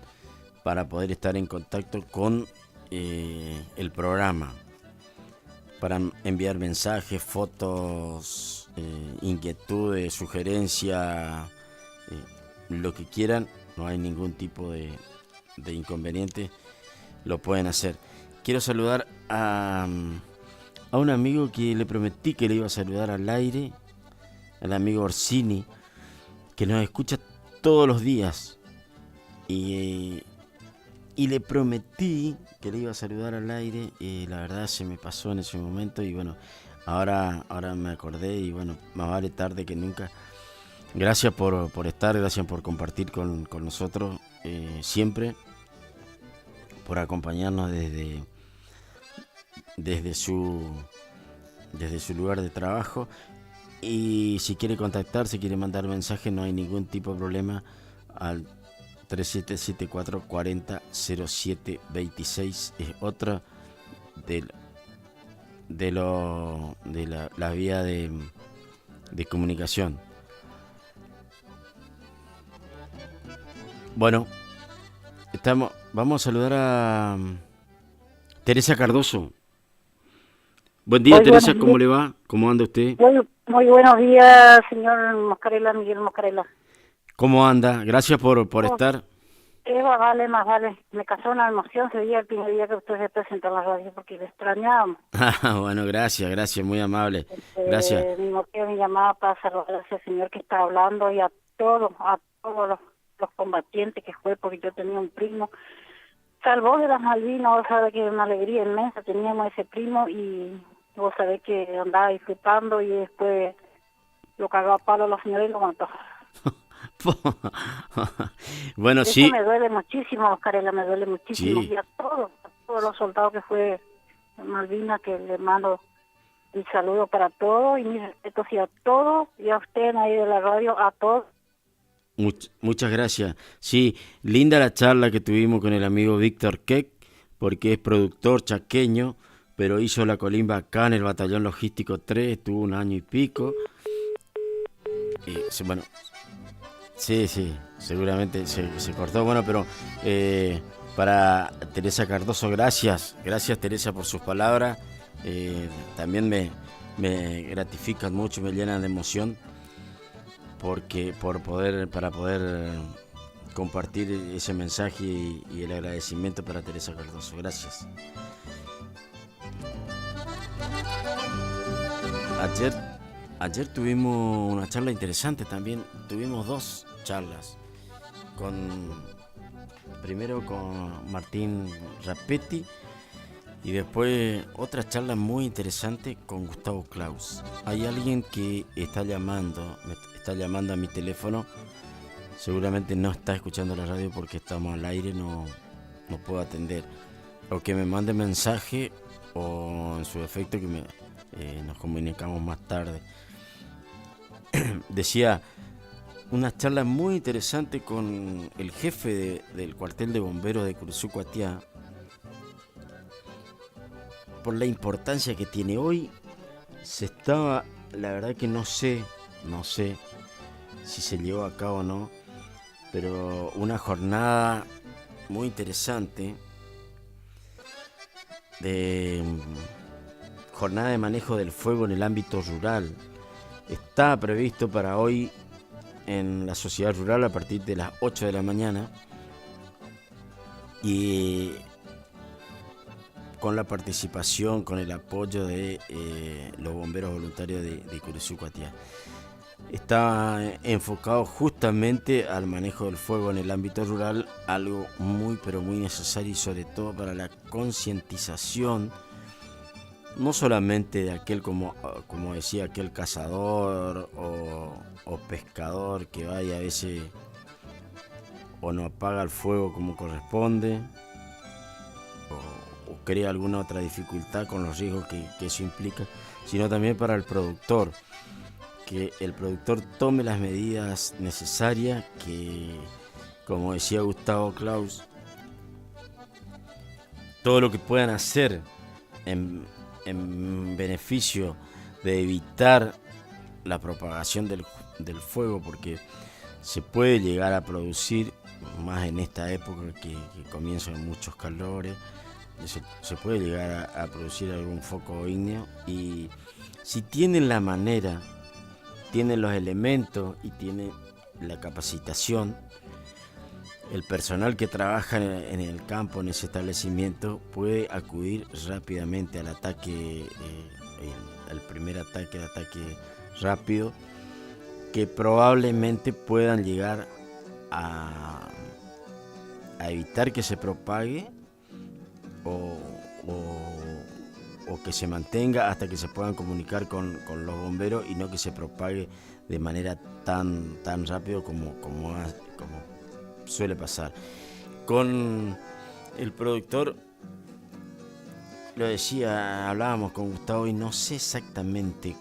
para poder estar en contacto con el programa, para enviar mensajes, fotos, inquietudes, sugerencias, lo que quieran. No hay ningún tipo de inconveniente, lo pueden hacer. Quiero saludar a un amigo que le prometí que le iba a saludar al aire, al amigo Orsini, que nos escucha todos los días, y le prometí que le iba a saludar al aire, y la verdad se me pasó en ese momento, y bueno, ahora me acordé, y bueno, más vale tarde que nunca. Gracias por estar, gracias por compartir con nosotros siempre, por acompañarnos desde su lugar de trabajo. Y si quiere contactar, si quiere mandar mensaje, no hay ningún tipo de problema al 3774 40 07 26. Es otra de la vía de comunicación. Bueno, vamos a saludar a Teresa Cardoso. Buen día, Teresa, ¿cómo le va? ¿Cómo anda usted? Muy buenos días, señor Moscarela, Miguel Moscarela. ¿Cómo anda? Gracias por estar. Vale, más vale. Me causó una emoción ese día, el primer día que usted se presentó en la radio, porque le extrañábamos. Bueno, gracias, muy amable. Gracias. Mi motivo de mi llamada para saludar a ese señor que está hablando y a todos los combatientes que fue, porque yo tenía un primo. Salvó de las Malvinas, vos sabés que una alegría inmensa teníamos ese primo, y vos sabés que andaba disfrutando, y después lo cagó a palo la señora y lo mató. Bueno, eso sí. Me duele muchísimo, Oscarela, me duele muchísimo. Sí. Y a todos los soldados que fue en Malvinas, que le mando un saludo para todos, y mi respeto a todos, y a ustedes ahí de la radio, a todos. Muchas gracias. Sí, linda la charla que tuvimos con el amigo Víctor Keck, porque es productor chaqueño, pero hizo la colimba acá en el Batallón Logístico 3, estuvo 1 año y pico. Y, bueno, sí, seguramente se cortó. Bueno, pero para Teresa Cardoso, gracias Teresa por sus palabras. También me gratifican mucho, me llenan de emoción, porque para poder compartir ese mensaje y el agradecimiento para Teresa Cardoso. Gracias. Ayer tuvimos una charla interesante también. Tuvimos 2 charlas. Primero con Martín Rapetti, y después otra charla muy interesante con Gustavo Claus. Hay alguien que me está llamando a mi teléfono. Seguramente no está escuchando la radio porque estamos al aire, no puedo atender. O que me mande mensaje, o en su defecto que nos comunicamos más tarde. Decía, una charla muy interesante con el jefe del cuartel de bomberos de Curuzú Cuatiá, por la importancia que tiene hoy. La verdad que no sé si se llevó a cabo o no, pero una jornada muy interesante jornada de manejo del fuego en el ámbito rural. Está previsto para hoy en la sociedad rural a partir de las 8 de la mañana y con la participación, con el apoyo de los bomberos voluntarios de Curuzú Cuatiá. Está enfocado justamente al manejo del fuego en el ámbito rural, algo muy pero muy necesario y sobre todo para la concientización, no solamente de aquel, como decía, aquel cazador o pescador que vaya a veces o no apaga el fuego como corresponde o crea alguna otra dificultad con los riesgos que eso implica, sino también para el productor, que el productor tome las medidas necesarias, que, como decía Gustavo Claus, todo lo que puedan hacer en beneficio de evitar la propagación del fuego, porque se puede llegar a producir, más en esta época que comienzan muchos calores, se puede llegar a producir algún foco ígneo, y si tienen la manera, tienen los elementos y tienen la capacitación, el personal que trabaja en el campo, en ese establecimiento, puede acudir rápidamente al ataque, al primer ataque, el ataque rápido, que probablemente puedan llegar a evitar que se propague o que se mantenga hasta que se puedan comunicar con los bomberos y no que se propague de manera tan rápido como suele pasar. Con el productor, lo decía, hablábamos con Gustavo y no sé exactamente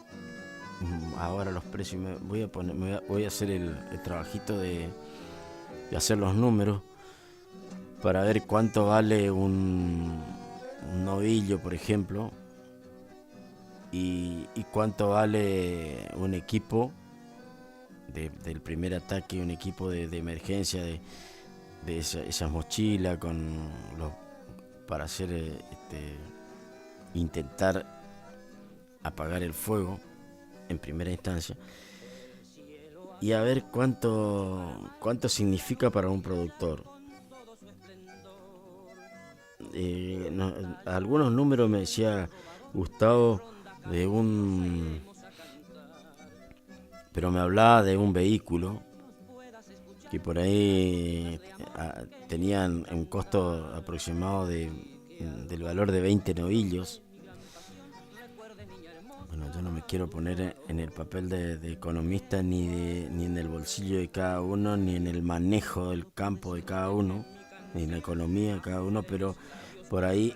ahora los precios. Voy a hacer el trabajito de hacer los números para ver cuánto vale un novillo, por ejemplo, y cuánto vale un equipo del primer ataque, un equipo de emergencia, de esas mochilas para hacer intentar apagar el fuego en primera instancia, y a ver cuánto significa para un productor. Algunos números me decía Gustavo pero me hablaba de un vehículo que por ahí tenían un costo aproximado del valor de 20 novillos. Bueno, yo no me quiero poner en el papel de economista ni en el bolsillo de cada uno, ni en el manejo del campo de cada uno, ni en la economía de cada uno, pero por ahí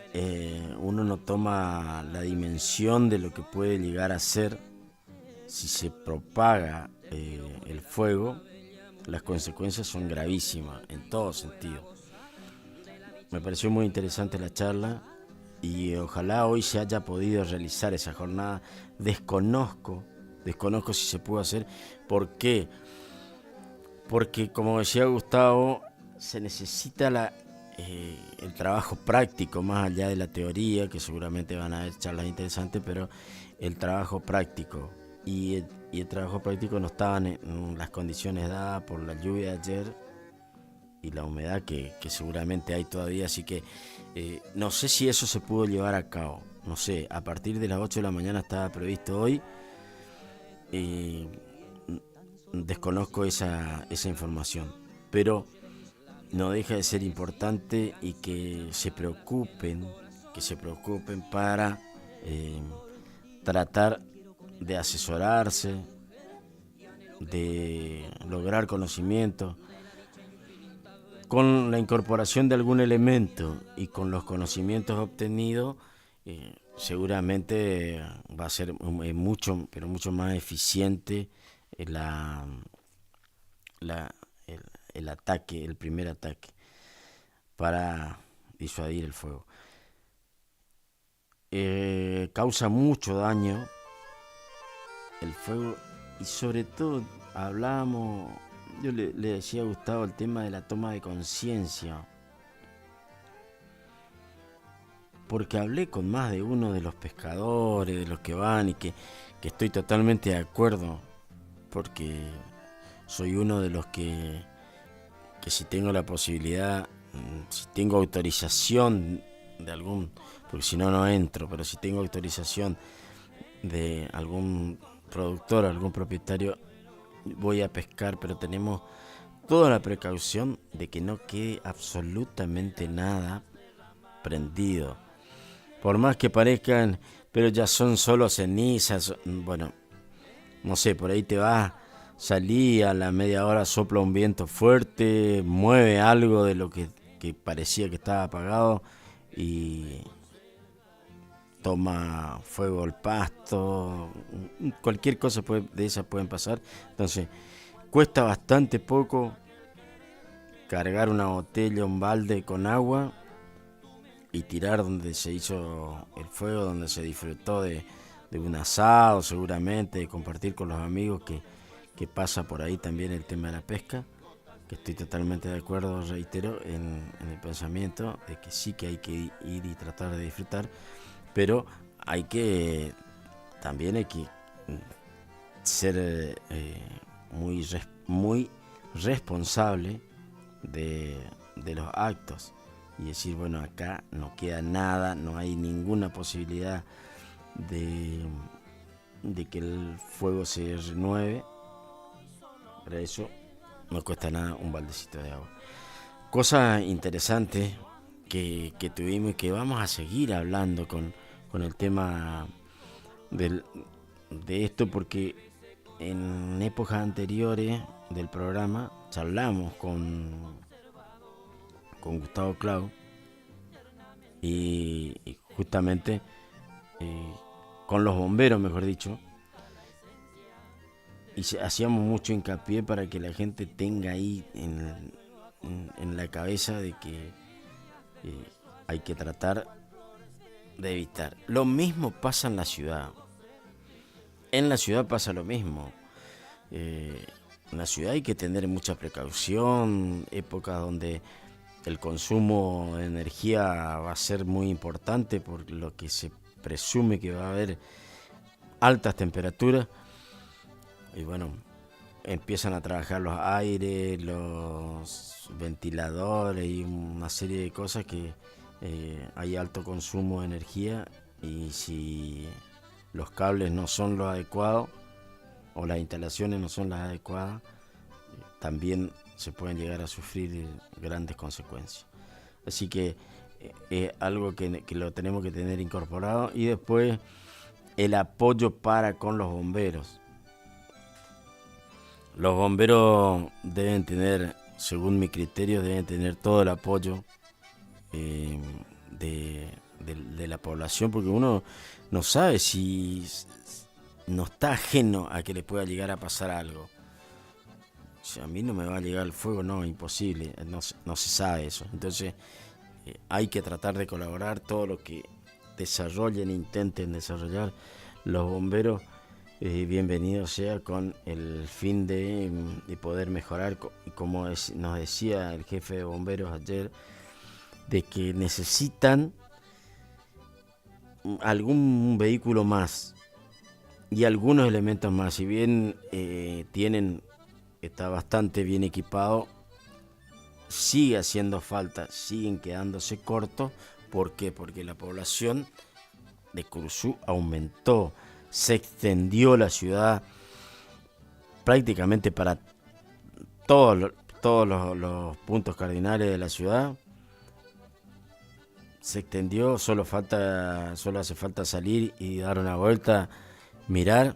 uno no toma la dimensión de lo que puede llegar a ser si se propaga el fuego. Las consecuencias son gravísimas en todo sentido. Me pareció muy interesante la charla y ojalá hoy se haya podido realizar esa jornada. Desconozco si se pudo hacer. ¿Por qué? Porque, como decía Gustavo, se necesita el trabajo práctico, más allá de la teoría, que seguramente van a haber charlas interesantes, pero el trabajo práctico. Y el trabajo práctico no estaban en las condiciones dadas por la lluvia de ayer y la humedad que seguramente hay todavía, así que no sé si eso se pudo llevar a cabo. No sé, a partir de las 8 de la mañana estaba previsto hoy. Desconozco esa información, pero no deja de ser importante y que se preocupen para tratar de asesorarse, de lograr conocimiento. Con la incorporación de algún elemento y con los conocimientos obtenidos, seguramente va a ser mucho, pero mucho más eficiente el ataque, el primer ataque, para disuadir el fuego. Causa mucho daño el fuego y sobre todo hablábamos, yo le decía a Gustavo el tema de la toma de conciencia, porque hablé con más de uno de los pescadores, de los que van, y que estoy totalmente de acuerdo, porque soy uno de los que si tengo la posibilidad, si tengo autorización de algún, porque si no, no entro, pero si tengo autorización de algún productor, algún propietario, voy a pescar, pero tenemos toda la precaución de que no quede absolutamente nada prendido. Por más que parezcan, pero ya son solo cenizas, bueno, no sé, por ahí te vas, salí a la media hora, sopla un viento fuerte, mueve algo de lo que parecía que estaba apagado y toma fuego el pasto, cualquier cosa de esas pueden pasar. Entonces cuesta bastante poco cargar una botella, un balde con agua y tirar donde se hizo el fuego, donde se disfrutó de un asado seguramente, de compartir con los amigos, que pasa por ahí también el tema de la pesca, que estoy totalmente de acuerdo, reitero, en el pensamiento de que sí que hay que ir y tratar de disfrutar, pero también hay que ser muy responsable de los actos y decir, bueno, acá no queda nada, no hay ninguna posibilidad de que el fuego se renueve. Para eso no cuesta nada un baldecito de agua. Cosa interesante que tuvimos y que vamos a seguir hablando con el tema de esto, porque en épocas anteriores del programa charlamos con Gustavo Clau y justamente con los bomberos, mejor dicho, y hacíamos mucho hincapié para que la gente tenga ahí en la cabeza de que hay que tratar de evitar. Lo mismo pasa en la ciudad. En la ciudad pasa lo mismo. En la ciudad hay que tener mucha precaución, épocas donde el consumo de energía va a ser muy importante, por lo que se presume que va a haber altas temperaturas. Y bueno, empiezan a trabajar los aires, los ventiladores y una serie de cosas que hay alto consumo de energía, y si los cables no son los adecuados o las instalaciones no son las adecuadas, también se pueden llegar a sufrir grandes consecuencias. Así que es algo que lo tenemos que tener incorporado. Y después el apoyo para con los bomberos. Los bomberos deben tener, según mi criterio, deben tener todo el apoyo de la población, porque uno no sabe si no está ajeno a que le pueda llegar a pasar algo. Si a mí no me va a llegar el fuego, no, imposible, no se sabe eso. Entonces hay que tratar de colaborar. Todo lo que intenten desarrollar los bomberos, bienvenido sea, con el fin de poder mejorar, como nos decía el jefe de bomberos ayer, de que necesitan algún vehículo más y algunos elementos más. Si bien está bastante bien equipado, sigue haciendo falta, siguen quedándose cortos. ¿Por qué? Porque la población de Curuzú aumentó, se extendió la ciudad prácticamente para todos los puntos cardinales de la ciudad. Se extendió, solo hace falta salir y dar una vuelta, mirar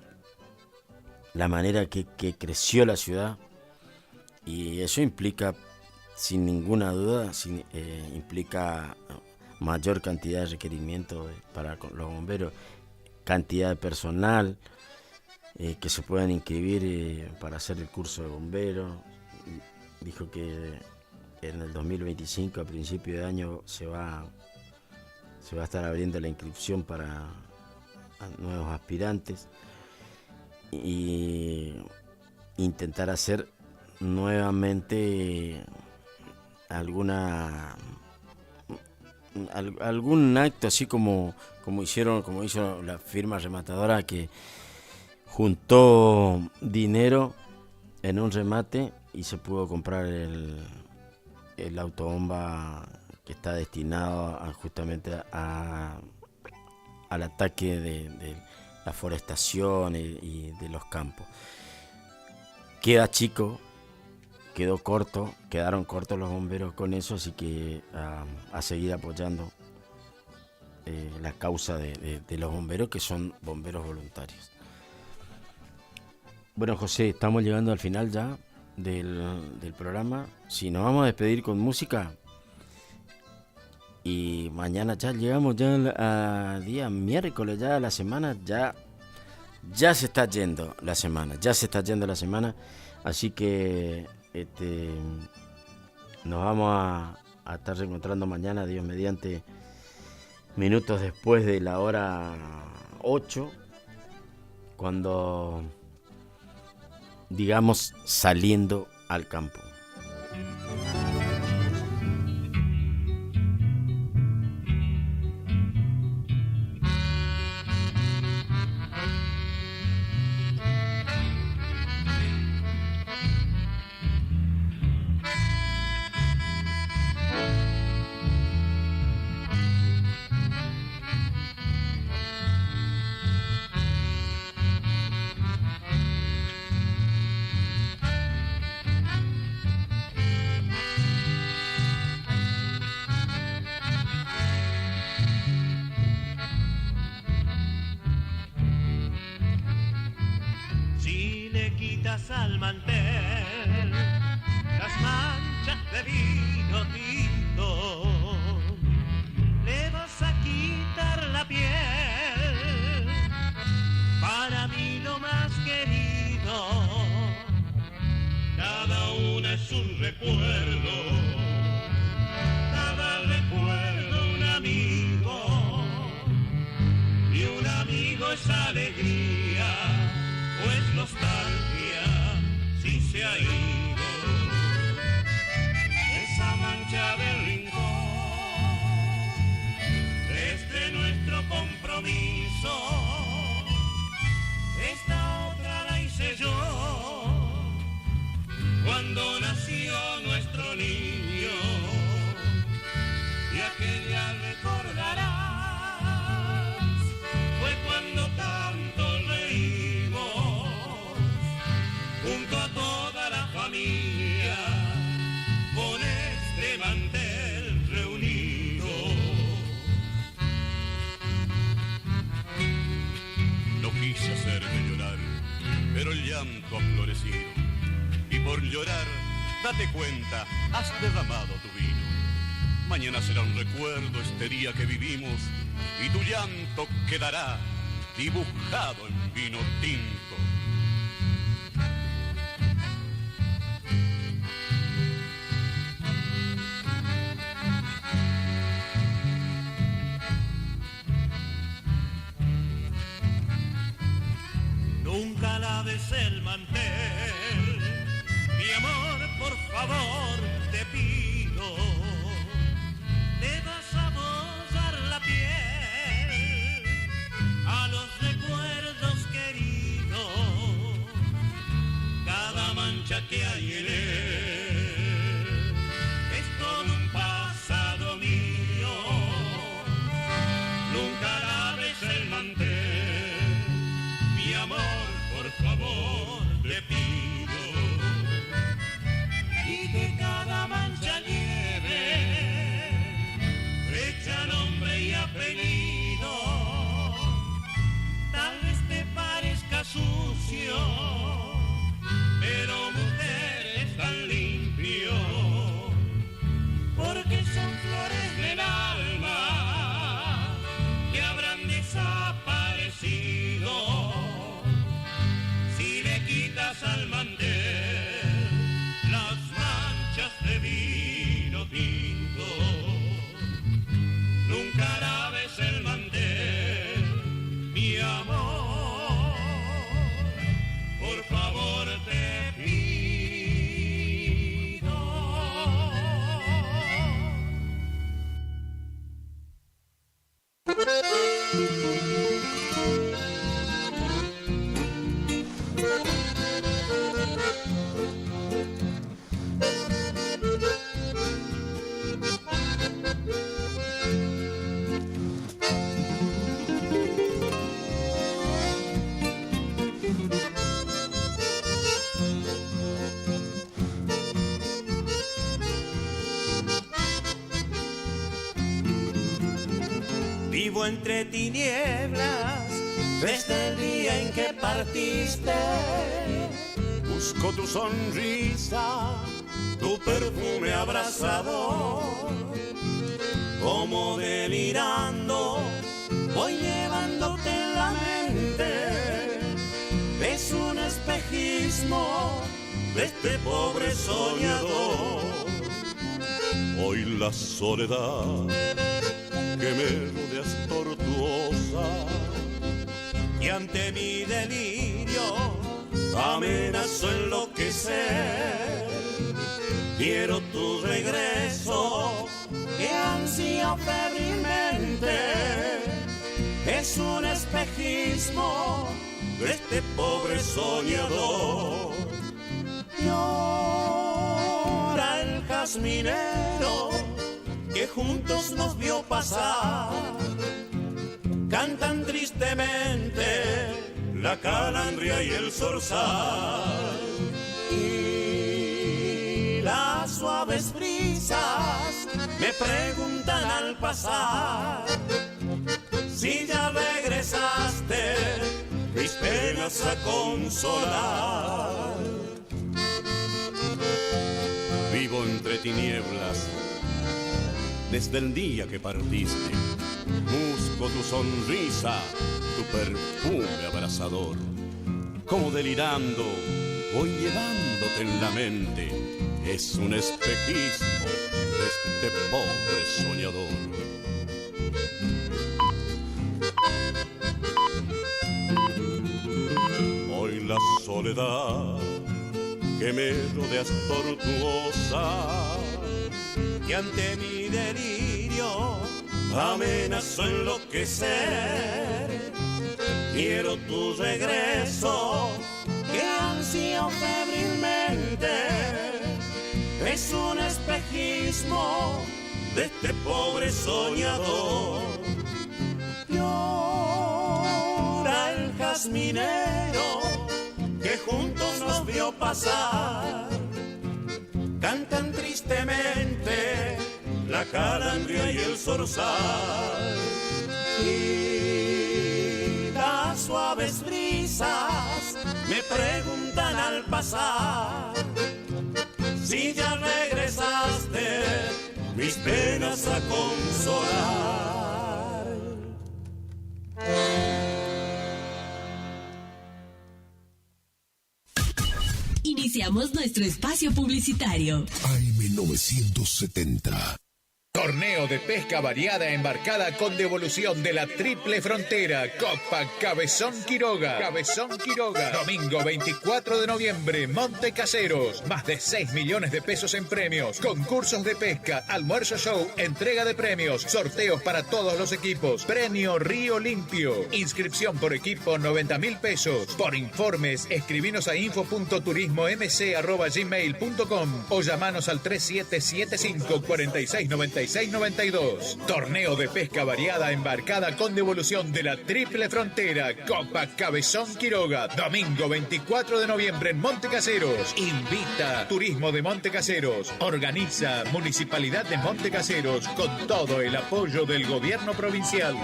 la manera que creció la ciudad, y eso implica, sin ninguna duda, implica mayor cantidad de requerimientos para los bomberos, cantidad de personal que se puedan inscribir para hacer el curso de bomberos. Dijo que en el 2025, a principio de año, se va a estar abriendo la inscripción para nuevos aspirantes y intentar hacer nuevamente algún acto así como hizo la firma rematadora, que juntó dinero en un remate y se pudo comprar el autobomba que está destinado justamente al ataque de la forestación y de los campos. Queda chico, quedaron cortos los bomberos con eso, así que a seguir apoyando la causa de los bomberos, que son bomberos voluntarios. Bueno, José, estamos llegando al final ya del programa. Si nos vamos a despedir con música, y mañana ya llegamos ya a día miércoles, ya la semana ya se está yendo la semana, así que nos vamos a estar reencontrando mañana, Dios mediante, minutos después de la hora 8, cuando digamos saliendo al campo. Al mantel las manchas de vino tinto, le vas a quitar la piel, para mí lo más querido, cada una es un recuerdo, cada recuerdo un amigo, y un amigo es alegría o es nostalgia si se ha ido. Esa mancha del rincón, desde nuestro compromiso, esta otra la hice yo, cuando nació nuestro niño, y aquella recordarás, fue cuando tanto reímos, junto a toda la familia, con este mantel reunido. No quise hacerme llorar, pero el llanto ha florecido, y por llorar, date cuenta, has derramado tu vino. Mañana será un recuerdo este día que vivimos, y tu llanto quedará dibujado en vino tinto. Nunca laves el mantel, mi amor, por favor, te pido. Le vas a mozar la piel a los recuerdos queridos, cada mancha que hay en él es todo un pasado mío. Nunca laves el mantel, mi amor, por favor, te pido, y que cada mancha lleve fecha, nombre y apellido. Tal vez te parezca sucio, pero mujer, es tan limpio, porque son flores del alma que habrán desaparecido si le quitas al mantel las manchas de vino tinto. Nunca laves el mantel, mi amor, por favor te pido. Vivo entre tinieblas desde el día en que partiste. Busco tu sonrisa, tu perfume abrasador. Como delirando, voy llevándote en la mente. Es un espejismo de este pobre soñador. Hoy la soledad que me rodea es tortuosa, y ante mi delirio amenazo enloquecer. Quiero tu regreso, que ansío febrilmente. Es un espejismo de este pobre soñador. Llora el jazminero que juntos nos vio pasar. Cantan tristemente la calandria y el zorzal. Y las suaves brisas me preguntan al pasar si ya regresaste mis penas a consolar. Vivo entre tinieblas desde el día que partiste. Busco tu sonrisa, tu perfume abrasador. Como delirando, voy llevándote en la mente. Es un espejismo de este pobre soñador. Hoy la soledad que me rodea es tortuosa, y ante mi delirio amenazo enloquecer. Quiero tu regreso, que ansío febrilmente. Es un espejismo de este pobre soñador. Llora el jazminero que juntos nos vio pasar. Cantan tristemente la calandria y el zorzal. Y las suaves brisas me preguntan al pasar si ya regresaste mis penas a consolar. Iniciamos nuestro espacio publicitario. AM970. Torneo de pesca variada embarcada con devolución de la Triple Frontera. Copa Cabezón Quiroga. Cabezón Quiroga. Domingo 24 de noviembre, Monte Caseros. Más de 6 millones de pesos en premios. Concursos de pesca, almuerzo show, entrega de premios, sorteos para todos los equipos. Premio Río Limpio. Inscripción por equipo 90.000 pesos. Por informes, escribinos a info.turismomc@gmail.com o llamanos al 3775 4696 92. Torneo de pesca variada embarcada con devolución de la Triple Frontera. Copa Cabezón Quiroga. Domingo 24 de noviembre en Monte Caseros. Invita Turismo de Monte Caseros. Organiza Municipalidad de Monte Caseros con todo el apoyo del gobierno provincial.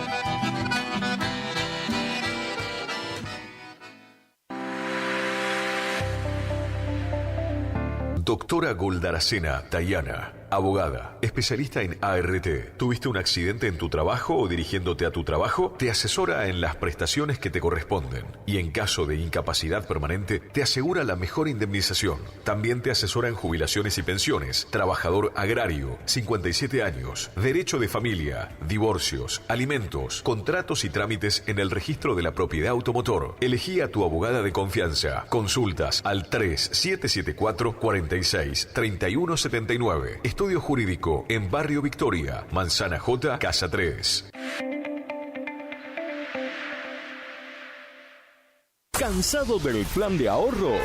Doctora Goldaracena Tayana, abogada, especialista en ART. ¿Tuviste un accidente en tu trabajo o dirigiéndote a tu trabajo? Te asesora en las prestaciones que te corresponden y en caso de incapacidad permanente te asegura la mejor indemnización. También te asesora en jubilaciones y pensiones, trabajador agrario, 57 años, derecho de familia, divorcios, alimentos, contratos y trámites en el registro de la propiedad automotor. Elegí a tu abogada de confianza. Consultas al 3774 46 3179. Estudio Jurídico en Barrio Victoria, Manzana J, Casa 3. ¿Cansado del plan de ahorro?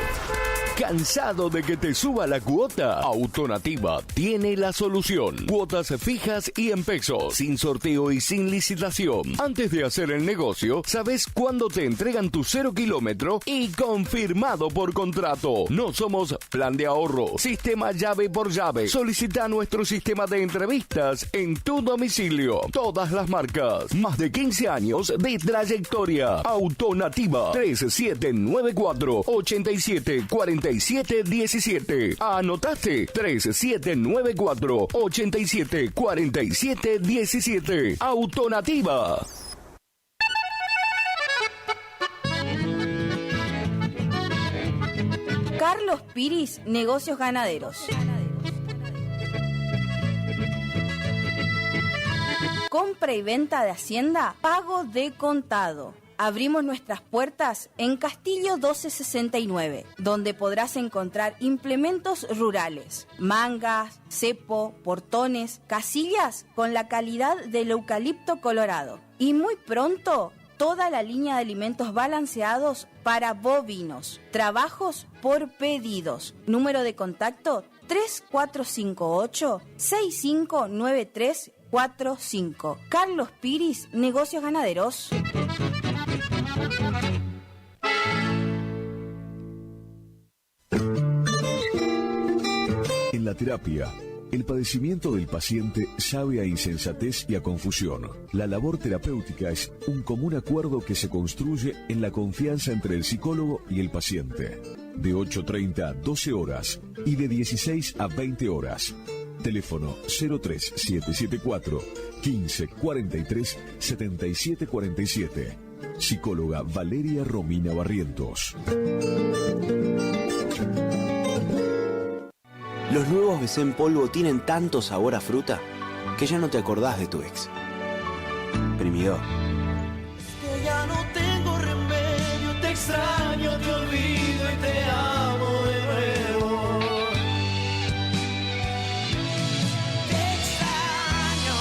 ¿Cansado de que te suba la cuota? Autonativa tiene la solución. Cuotas fijas y en pesos, sin sorteo y sin licitación. Antes de hacer el negocio, sabes cuándo te entregan tu 0 kilómetro y confirmado por contrato. No somos plan de ahorro, sistema llave por llave. Solicita nuestro sistema de entrevistas en tu domicilio. Todas las marcas, más de 15 años de trayectoria. Autonativa 3794 87 47 17. ¿Anotaste? 3794 87 47 17. Autonativa. Carlos Piris, Negocios Ganaderos. Compra y venta de hacienda, pago de contado. Abrimos nuestras puertas en Castillo 1269, donde podrás encontrar implementos rurales, mangas, cepo, portones, casillas con la calidad del eucalipto colorado. Y muy pronto, toda la línea de alimentos balanceados para bovinos. Trabajos por pedidos. Número de contacto 3458-659345. Carlos Piris, Negocios Ganaderos. En la terapia, el padecimiento del paciente sabe a insensatez y a confusión. La labor terapéutica es un común acuerdo que se construye en la confianza entre el psicólogo y el paciente. De 8:30 a 12 horas y de 16 a 20 horas. Teléfono 03774 15 43 77 47. Psicóloga Valeria Romina Barrientos. Los nuevos BC en polvo tienen tanto sabor a fruta que ya no te acordás de tu ex. Primidor. Que ya no tengo remedio, te extraño, te olvido y te amo de nuevo. Te extraño.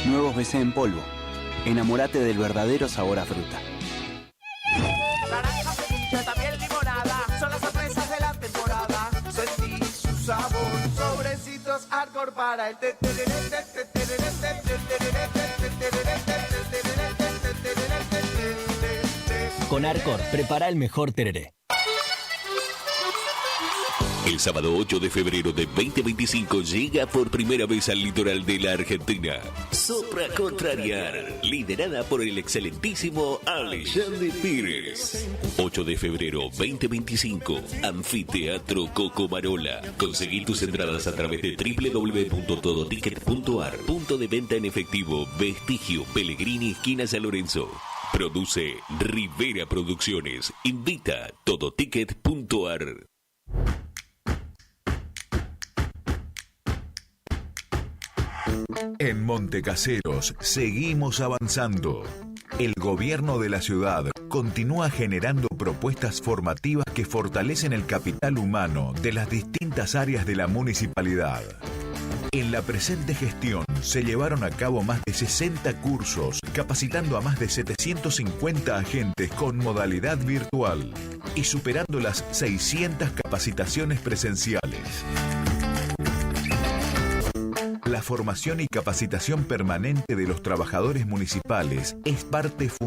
Nuevos BC en polvo. Enamórate del verdadero sabor a fruta. Naranja, frutilla, también limonada, son las sorpresas de la temporada. Sentí su sabor, sobrecitos hardcore para el Con Arcor, prepara el mejor tereré. El sábado 8 de febrero de 2025 llega por primera vez al litoral de la Argentina Sopra Contrariar, liderada por el excelentísimo Alexandre Pires. 8 de febrero 2025, Anfiteatro Cocomarola. Conseguí tus entradas a través de www.todoticket.ar. Punto de venta en efectivo, Vestigio, Pellegrini, esquina San Lorenzo. Produce Rivera Producciones. Invita Todoticket.ar. En Montecaseros seguimos avanzando. El gobierno de la ciudad continúa generando propuestas formativas que fortalecen el capital humano de las distintas áreas de la municipalidad. En la presente gestión se llevaron a cabo más de 60 cursos, capacitando a más de 750 agentes con modalidad virtual y superando las 600 capacitaciones presenciales. La formación y capacitación permanente de los trabajadores municipales es parte fundamental